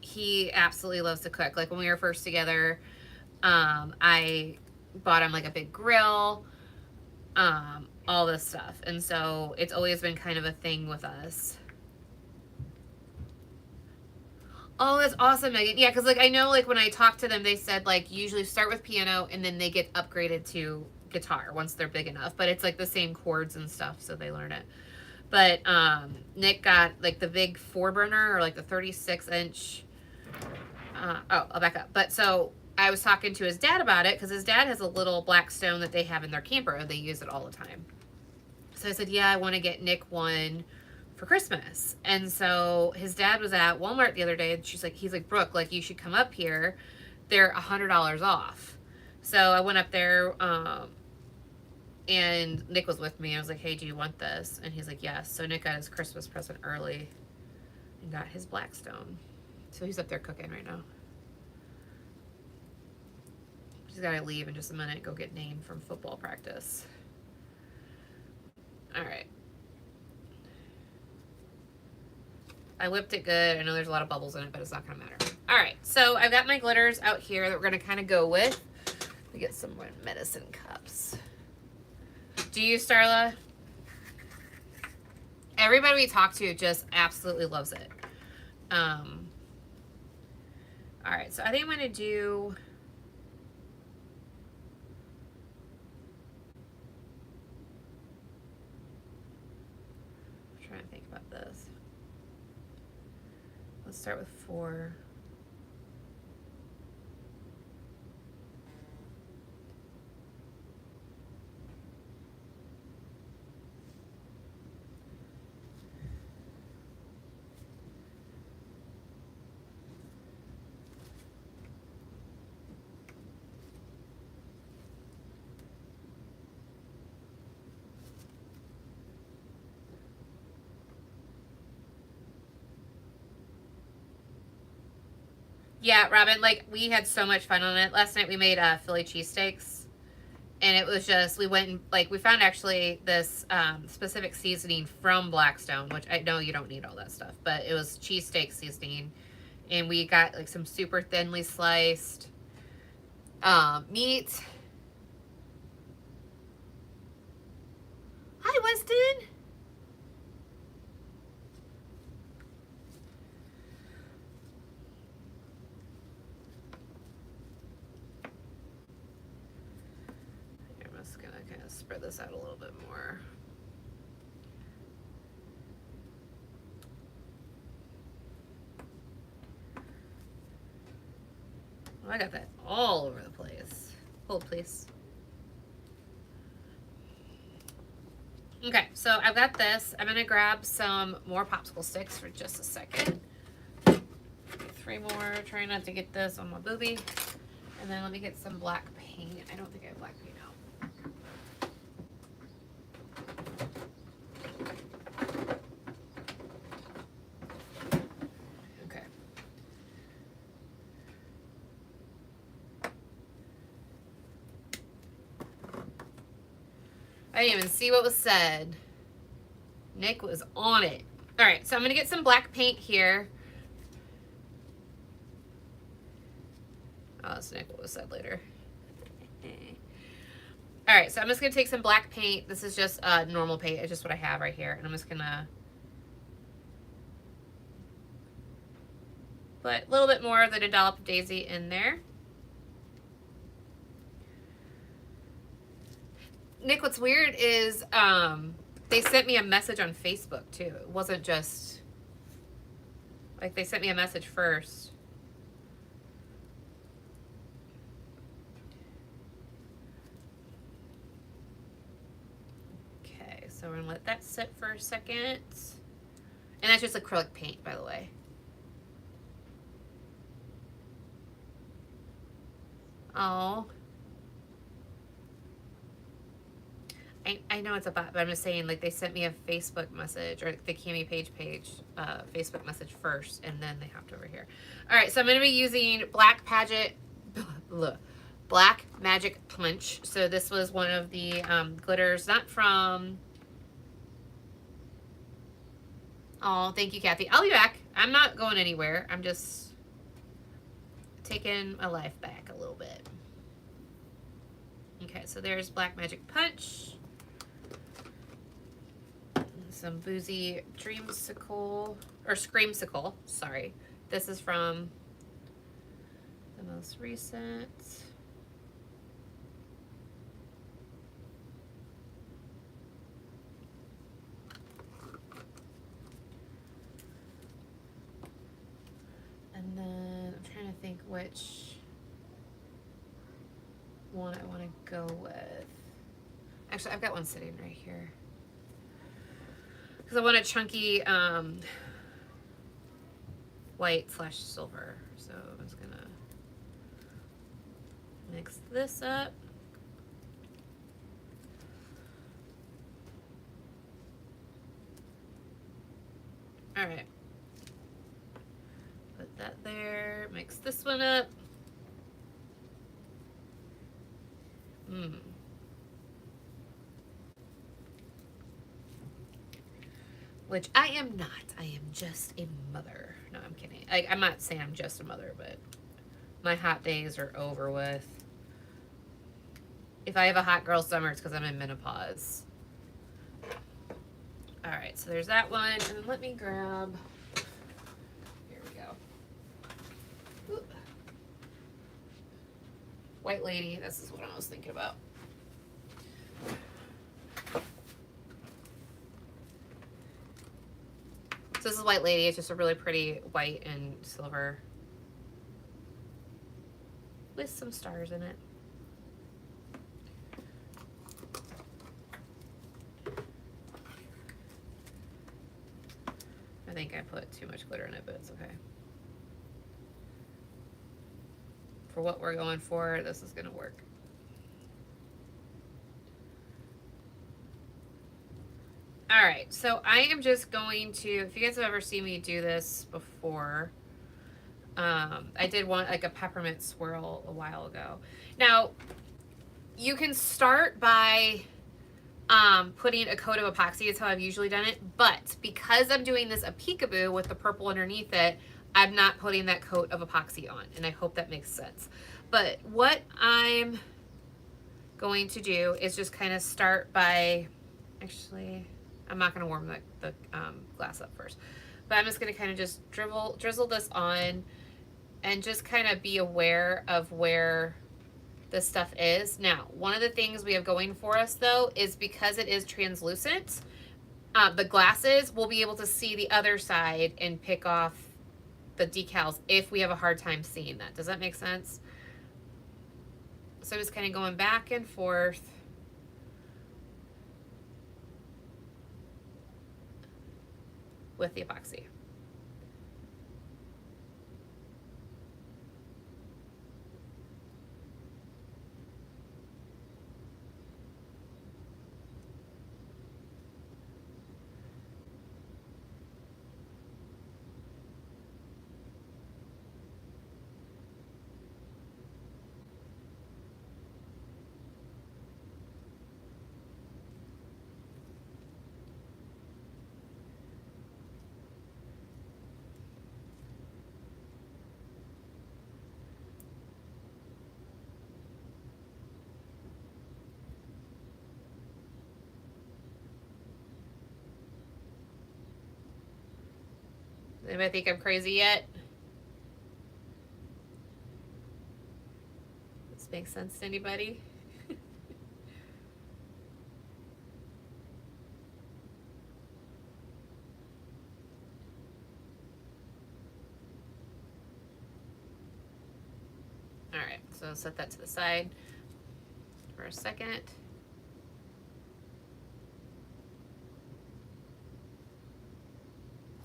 he absolutely loves to cook. Like when we were first together, I bought him like a big grill, all this stuff. And so it's always been kind of a thing with us. Oh, that's awesome, Megan. Yeah, because like I know like when I talked to them, they said like usually start with piano and then they get upgraded to guitar once they're big enough. But it's like the same chords and stuff, so they learn it. But Nick got like the big 4-burner or like the 36-inch. I'll back up. But so I was talking to his dad about it because his dad has a little black stone that they have in their camper. They use it all the time. So I said, yeah, I want to get Nick one for Christmas. And so his dad was at Walmart the other day, and he's like, Brooke, like you should come up here. They're $100 off. So I went up there, and Nick was with me. I was like, hey, do you want this? And he's like, yes. So Nick got his Christmas present early and got his Blackstone. So he's up there cooking right now. He's got to leave in just a minute, go get named from football practice. All right. I whipped it good. I know there's a lot of bubbles in it, but it's not going to matter. All right. So I've got my glitters out here that we're going to kind of go with. Let me get some more medicine cups. Do you, Starla? Everybody we talk to just absolutely loves it. All right. So I think I'm going to do... I'm trying to think about this. Let's start with 4. Yeah, Robin, like, we had so much fun on it. Last night we made Philly cheesesteaks. And it was just, we went and, like, we found actually this specific seasoning from Blackstone, which I know you don't need all that stuff. But it was cheesesteak seasoning. And we got, like, some super thinly sliced meat. Hi, Weston. Spread this out a little bit more. Oh, I got that all over the place. Hold, please. Okay, so I've got this. I'm gonna grab some more popsicle sticks for just a second. 3 more. Try not to get this on my boobie. And then let me get some black paint. I don't think I have black paint out. I didn't even see what was said. Nick was on it. All right, so I'm going to get some black paint here. Oh, that's Nick, what was said later. All right, so I'm just going to take some black paint. This is just normal paint. It's just what I have right here. And I'm just going to put a little bit more than a dollop of Daisy in there. Nick, what's weird is they sent me a message on Facebook too. It wasn't just like they sent me a message first. Okay, so we're gonna let that sit for a second. And that's just acrylic paint, by the way. Oh. I know it's a bot, but I'm just saying, like, they sent me a Facebook message, or the CamiPaige page, Facebook message first, and then they hopped over here. All right, so I'm going to be using Black Magic Punch. So this was one of the glitters, not from... Oh, thank you, Kathy. I'll be back. I'm not going anywhere. I'm just taking my life back a little bit. Okay, so there's Black Magic Punch. Some Boozy Dreamsicle, or Screamsicle, sorry. This is from the most recent. And then I'm trying to think which one I want to go with. Actually, I've got one sitting right here. Because I want a chunky white/silver. So I'm just going to mix this up. All right. Put that there. Mix this one up. Which I am not. I am just a mother. No, I'm kidding. I'm not saying I'm just a mother, but my hot days are over with. If I have a hot girl summer, it's because I'm in menopause. All right, so there's that one. And then let me grab, here we go. Oop. White Lady, this is what I was thinking about. So this is White Lady. It's just a really pretty white and silver with some stars in it. I think I put too much glitter in it, but it's okay. For what we're going for, this is gonna work. All right, so I am just going to, if you guys have ever seen me do this before, I did one, like a peppermint swirl a while ago. Now, you can start by putting a coat of epoxy. That's how I've usually done it. But because I'm doing this a peekaboo with the purple underneath it, I'm not putting that coat of epoxy on. And I hope that makes sense. But what I'm going to do is just kind of start by, actually, I'm not going to warm the glass up first. But I'm just going to kind of just drizzle this on and just kind of be aware of where this stuff is. Now, one of the things we have going for us, though, is because it is translucent, the glasses will be able to see the other side and pick off the decals if we have a hard time seeing that. Does that make sense? So I'm just kind of going back and forth. With the epoxy. Anybody think I'm crazy yet? This makes sense to anybody? All right, so set that to the side for a second.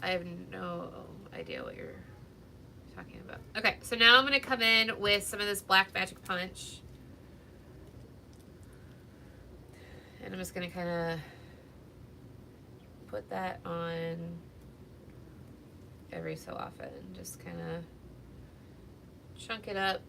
I have no idea what you're talking about. Okay, so now I'm going to come in with some of this Black Magic Punch. And I'm just going to kind of put that on every so often. Just kind of chunk it up.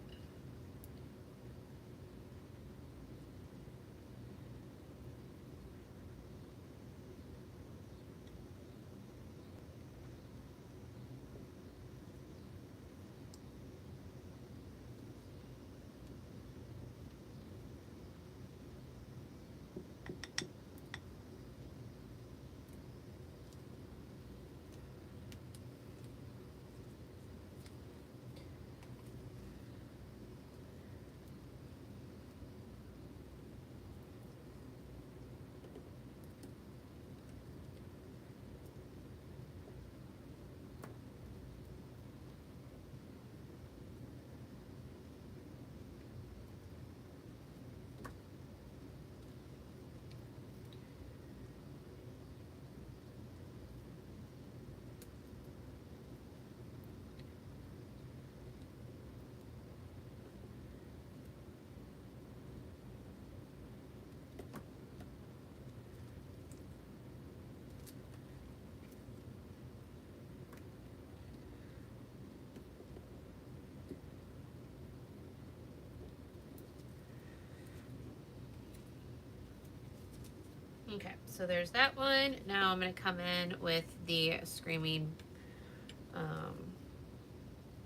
Okay, so there's that one. Now I'm going to come in with the Screaming,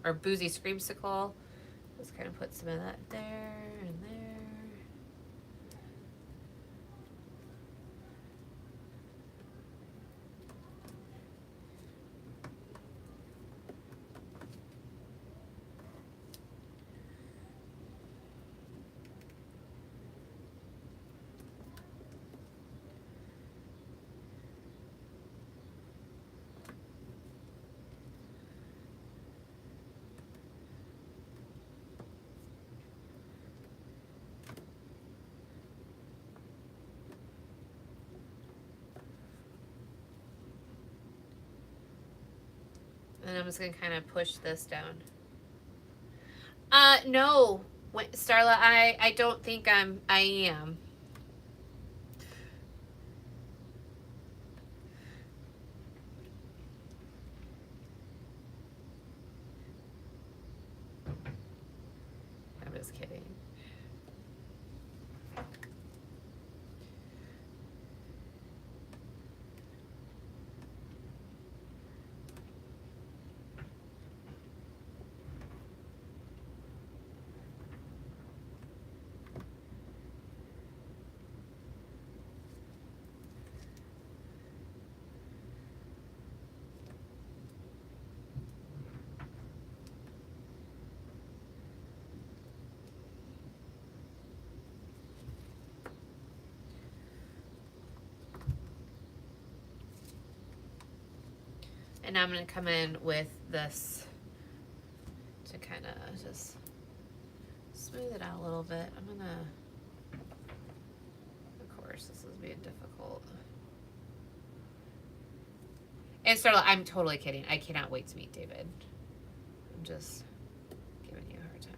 or Boozy Screamsicle. Just kind of put some of that there and there. And I'm just going to kind of push this down. No, Starla, I don't think I am. I'm just kidding. And now I'm going to come in with this to kind of just smooth it out a little bit. I'm going to, of course, this is being difficult. And Starla, I'm totally kidding. I cannot wait to meet David. I'm just giving you a hard time.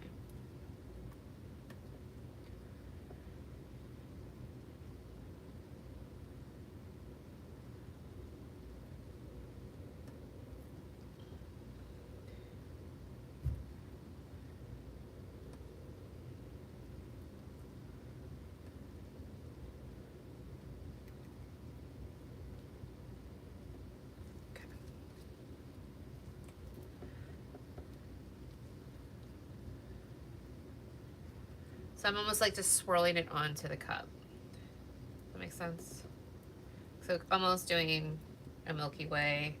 So I'm almost like just swirling it onto the cup. Does that make sense? So almost doing a Milky Way.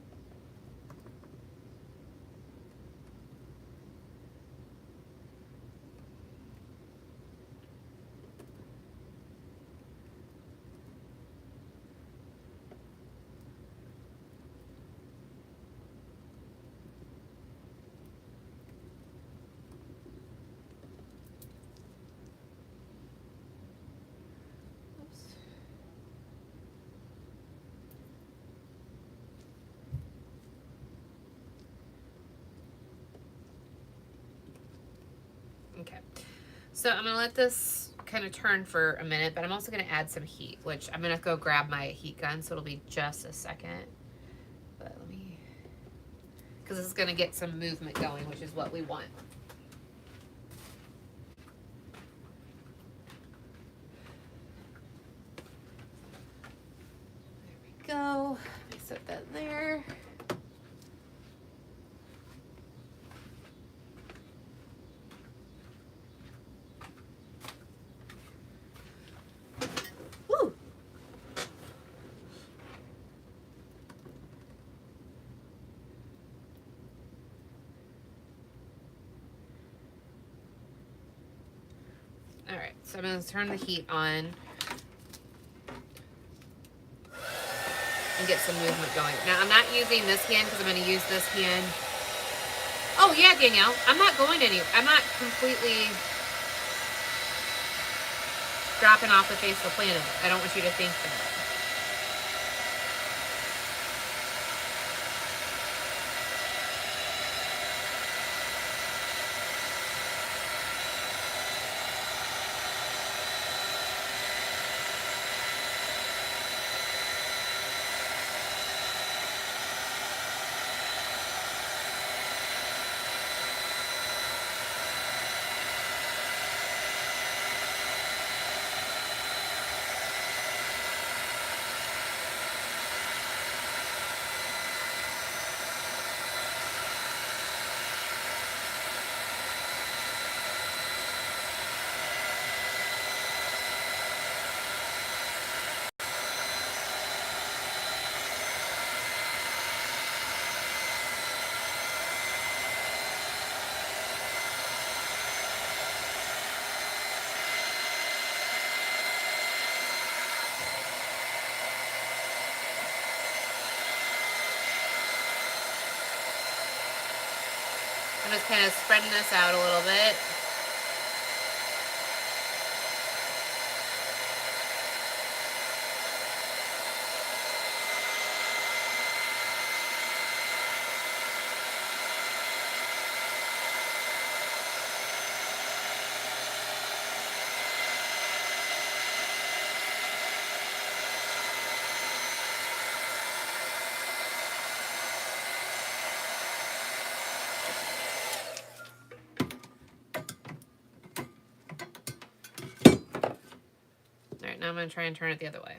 Okay, so I'm gonna let this kind of turn for a minute, but I'm also gonna add some heat, which I'm gonna go grab my heat gun, so it'll be just a second. But let me, because this is gonna get some movement going, which is what we want. There we go. Let me set that there. Alright, so I'm going to turn the heat on and get some movement going. Now, I'm not using this hand because I'm going to use this hand. Oh, yeah, Danielle, I'm not going anywhere. I'm not completely dropping off the face of the planet. I don't want you to think that. just kind of spreading this out a little bit. All right, now I'm going to try and turn it the other way.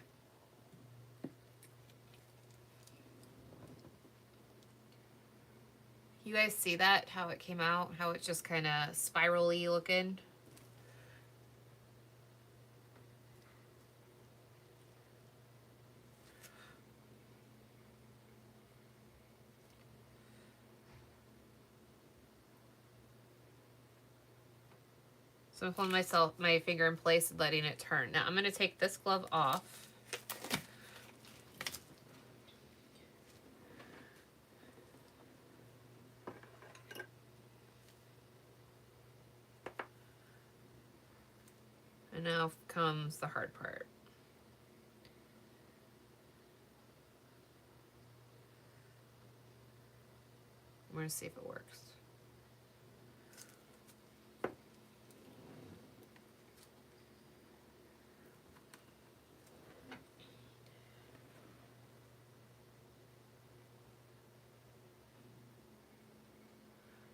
You guys see that? How it came out? How it's just kind of spirally looking? So I'm holding my finger in place and letting it turn. Now I'm going to take this glove off. And now comes the hard part. We're going to see if it works.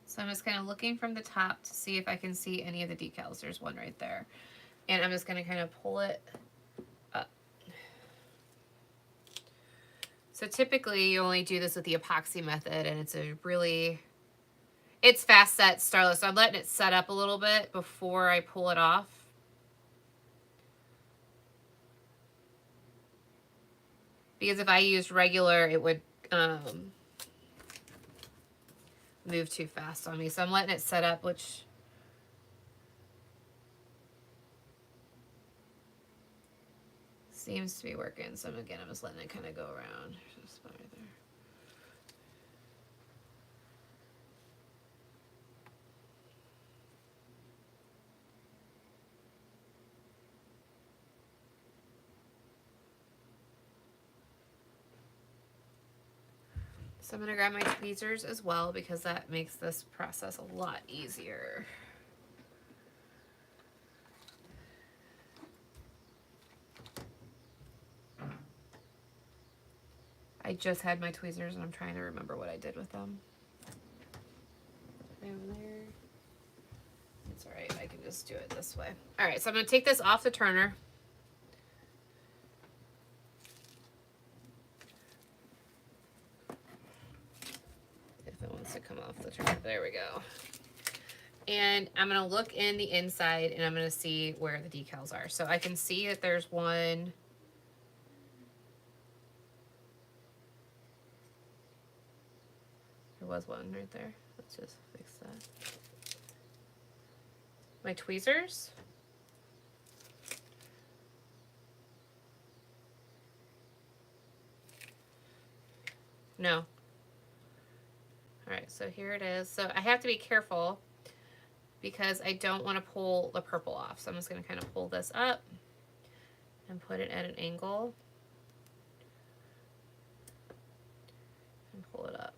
So I'm just kind of looking from the top to see if I can see any of the decals. There's one right there. And I'm just going to kind of pull it up. So typically you only do this with the epoxy method, and it's fast set starless. So I'm letting it set up a little bit before I pull it off. Because if I used regular, it would move too fast on me. So I'm letting it set up, which seems to be working. So again, I'm just letting it kind of go around. There's a spot right there. So I'm going to grab my tweezers as well, because that makes this process a lot easier. I just had my tweezers and I'm trying to remember what I did with them. Down there. It's all right, I can just do it this way. All right, so I'm going to take this off the turner. If it wants to come off the turner. There we go. And I'm going to look in the inside and I'm going to see where the decals are. So I can see that there's one. There was one right there. Let's just fix that. My tweezers. No. All right, so here it is. So I have to be careful because I don't want to pull the purple off. So I'm just going to kind of pull this up and put it at an angle and pull it up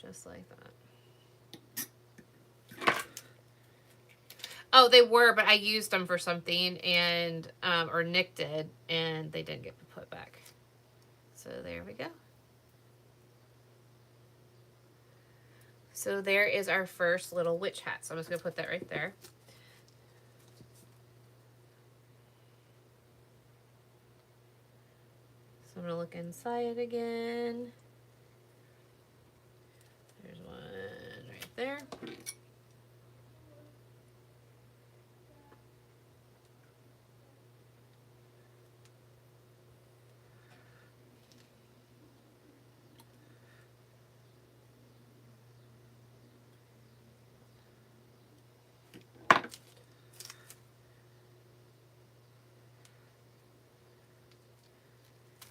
just like that. Oh, they were, but I used them for something, and or Nick did, and they didn't get put back. So there we go. So there is our first little witch hat. So I'm just going to put that right there. So I'm going to look inside again. There's one right there.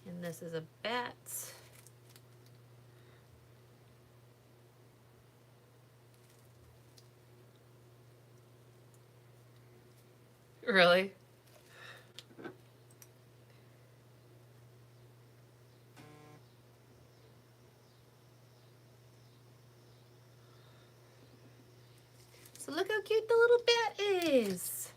And this is a bat. Really? So look how cute the little bat is.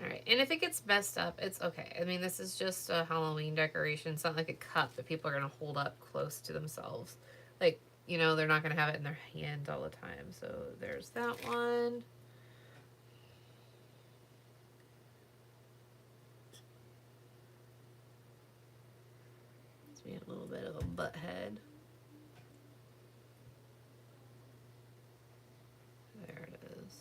Alright, and if it gets messed up, it's okay. I mean, this is just a Halloween decoration. It's not like a cup that people are going to hold up close to themselves. Like, you know, they're not going to have it in their hand all the time. So there's that one. Let's be a little bit of a butt head. There it is.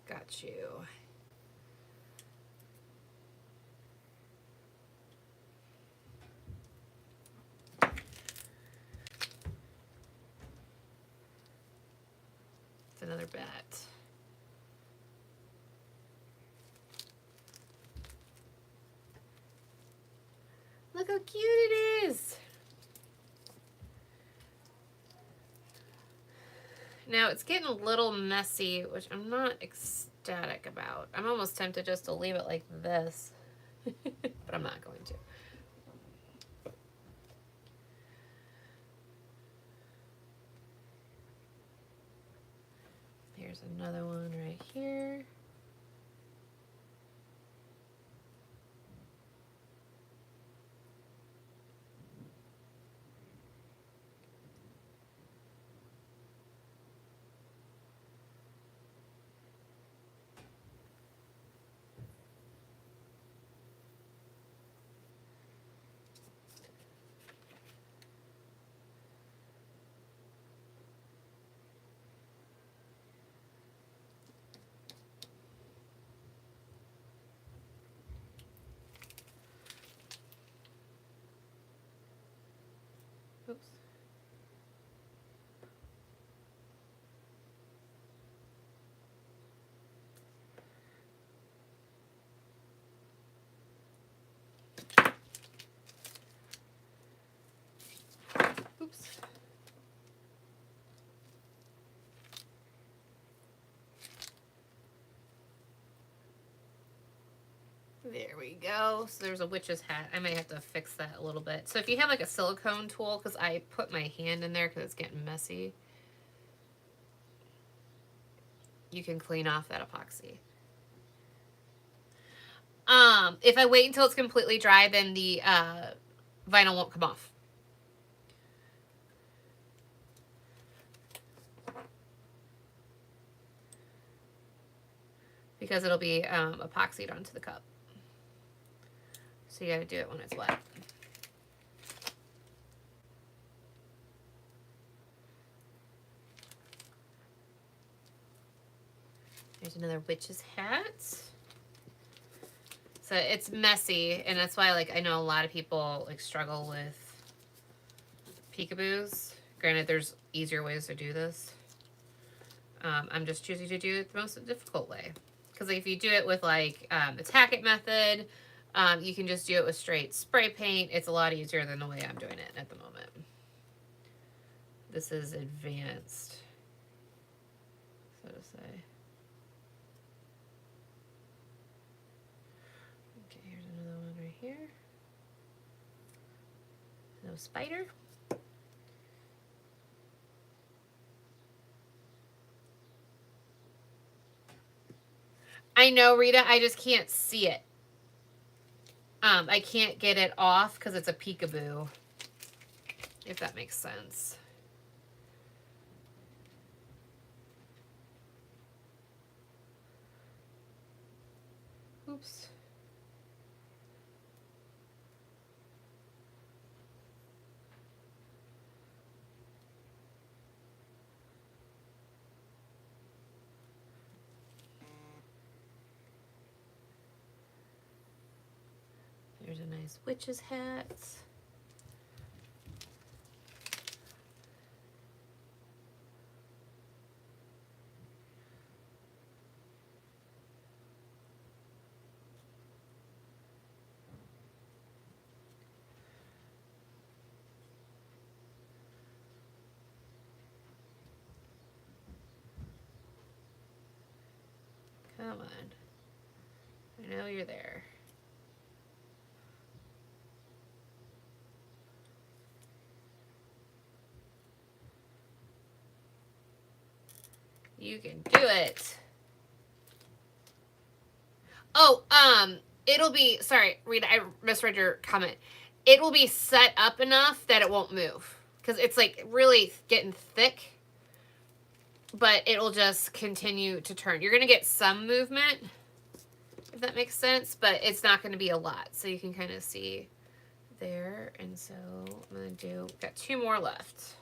Got you. It's another bat. Look how cute it is. Now it's getting a little messy, which I'm not ecstatic about. I'm almost tempted just to leave it like this, but I'm not going to. Here's another one right here. Oops. Oops. There we go. So there's a witch's hat. I may have to fix that a little bit. So if you have like a silicone tool, because I put my hand in there because it's getting messy, you can clean off that epoxy. If I wait until it's completely dry, then the vinyl won't come off. Because it'll be epoxied onto the cup. So you gotta do it when it's wet. There's another witch's hat. So it's messy, and that's why, like, I know a lot of people like struggle with peekaboos. Granted, there's easier ways to do this. I'm just choosing to do it the most difficult way. Because like, if you do it with like the tack it method, you can just do it with straight spray paint. It's a lot easier than the way I'm doing it at the moment. This is advanced, so to say. Okay, here's another one right here. No spider. I know, Rita, I just can't see it. I can't get it off because it's a peekaboo, if that makes sense. Oops. There's a nice witch's hat. Come on. I know you're there. You can do it. Oh, it'll be, sorry, Rita, I misread your comment. It will be set up enough that it won't move. Because it's like really getting thick. But it'll just continue to turn. You're going to get some movement, if that makes sense. But it's not going to be a lot. So you can kind of see there. And so I'm going to do, got 2 more left.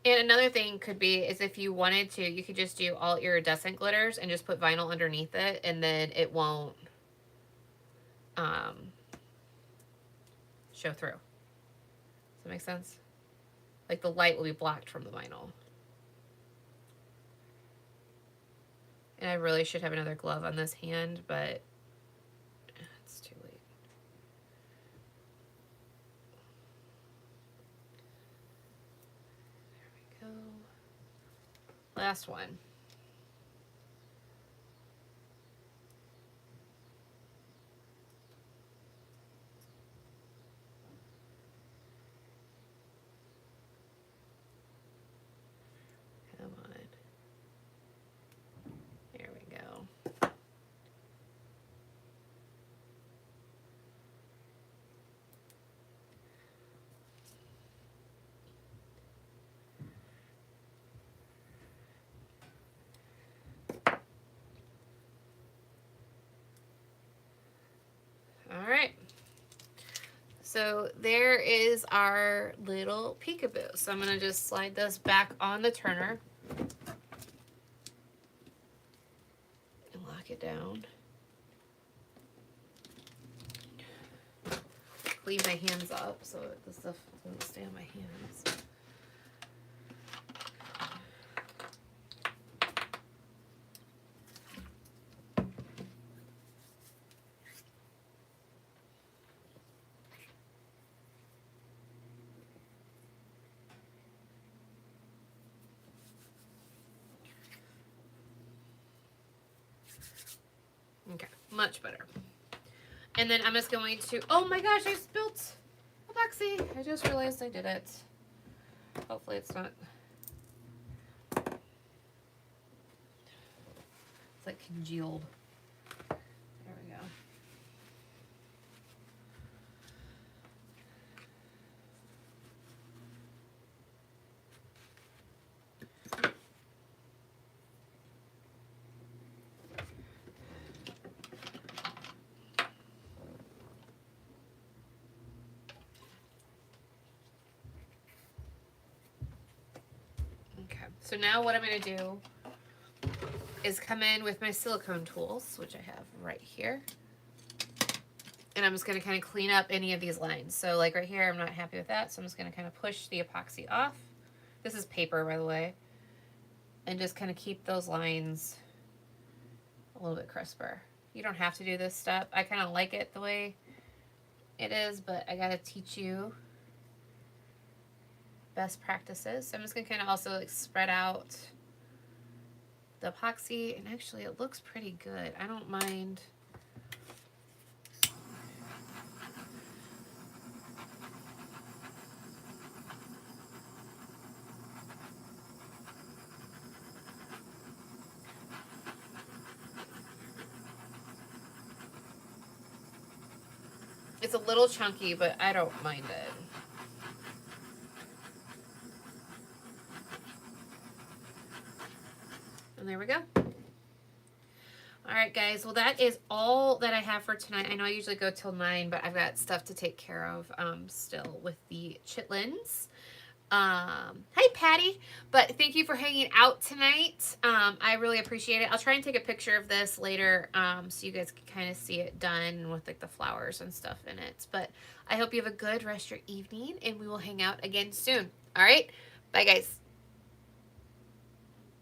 And another thing could be is if you wanted to, you could just do all iridescent glitters and just put vinyl underneath it, and then it won't show through. Does that make sense? Like the light will be blocked from the vinyl. And I really should have another glove on this hand, but it's too late. There we go. Last one. Come on. There we go. All right. So there is our little peekaboo. So I'm going to just slide this back on the turner and lock it down. Clean my hands up so the stuff doesn't stay on my hands. Okay, much better. And then I'm just going to, oh my gosh, I spilled epoxy. I just realized I did it. Hopefully it's not, it's like congealed. There we go. So now what I'm going to do is come in with my silicone tools, which I have right here. And I'm just going to kind of clean up any of these lines. So like right here, I'm not happy with that. So I'm just going to kind of push the epoxy off. This is paper, by the way. And just kind of keep those lines a little bit crisper. You don't have to do this step. I kind of like it the way it is, but I got to teach you best practices. So I'm just going to kind of also like spread out the epoxy, and actually it looks pretty good. I don't mind. It's a little chunky, but I don't mind it. And there we go. All right, guys. Well, that is all that I have for tonight. I know I usually go till 9, but I've got stuff to take care of still with the chitlins. Hi Patty, but thank you for hanging out tonight. I really appreciate it. I'll try and take a picture of this later, so you guys can kind of see it done with like the flowers and stuff in it. But I hope you have a good rest of your evening, and we will hang out again soon. All right, bye guys.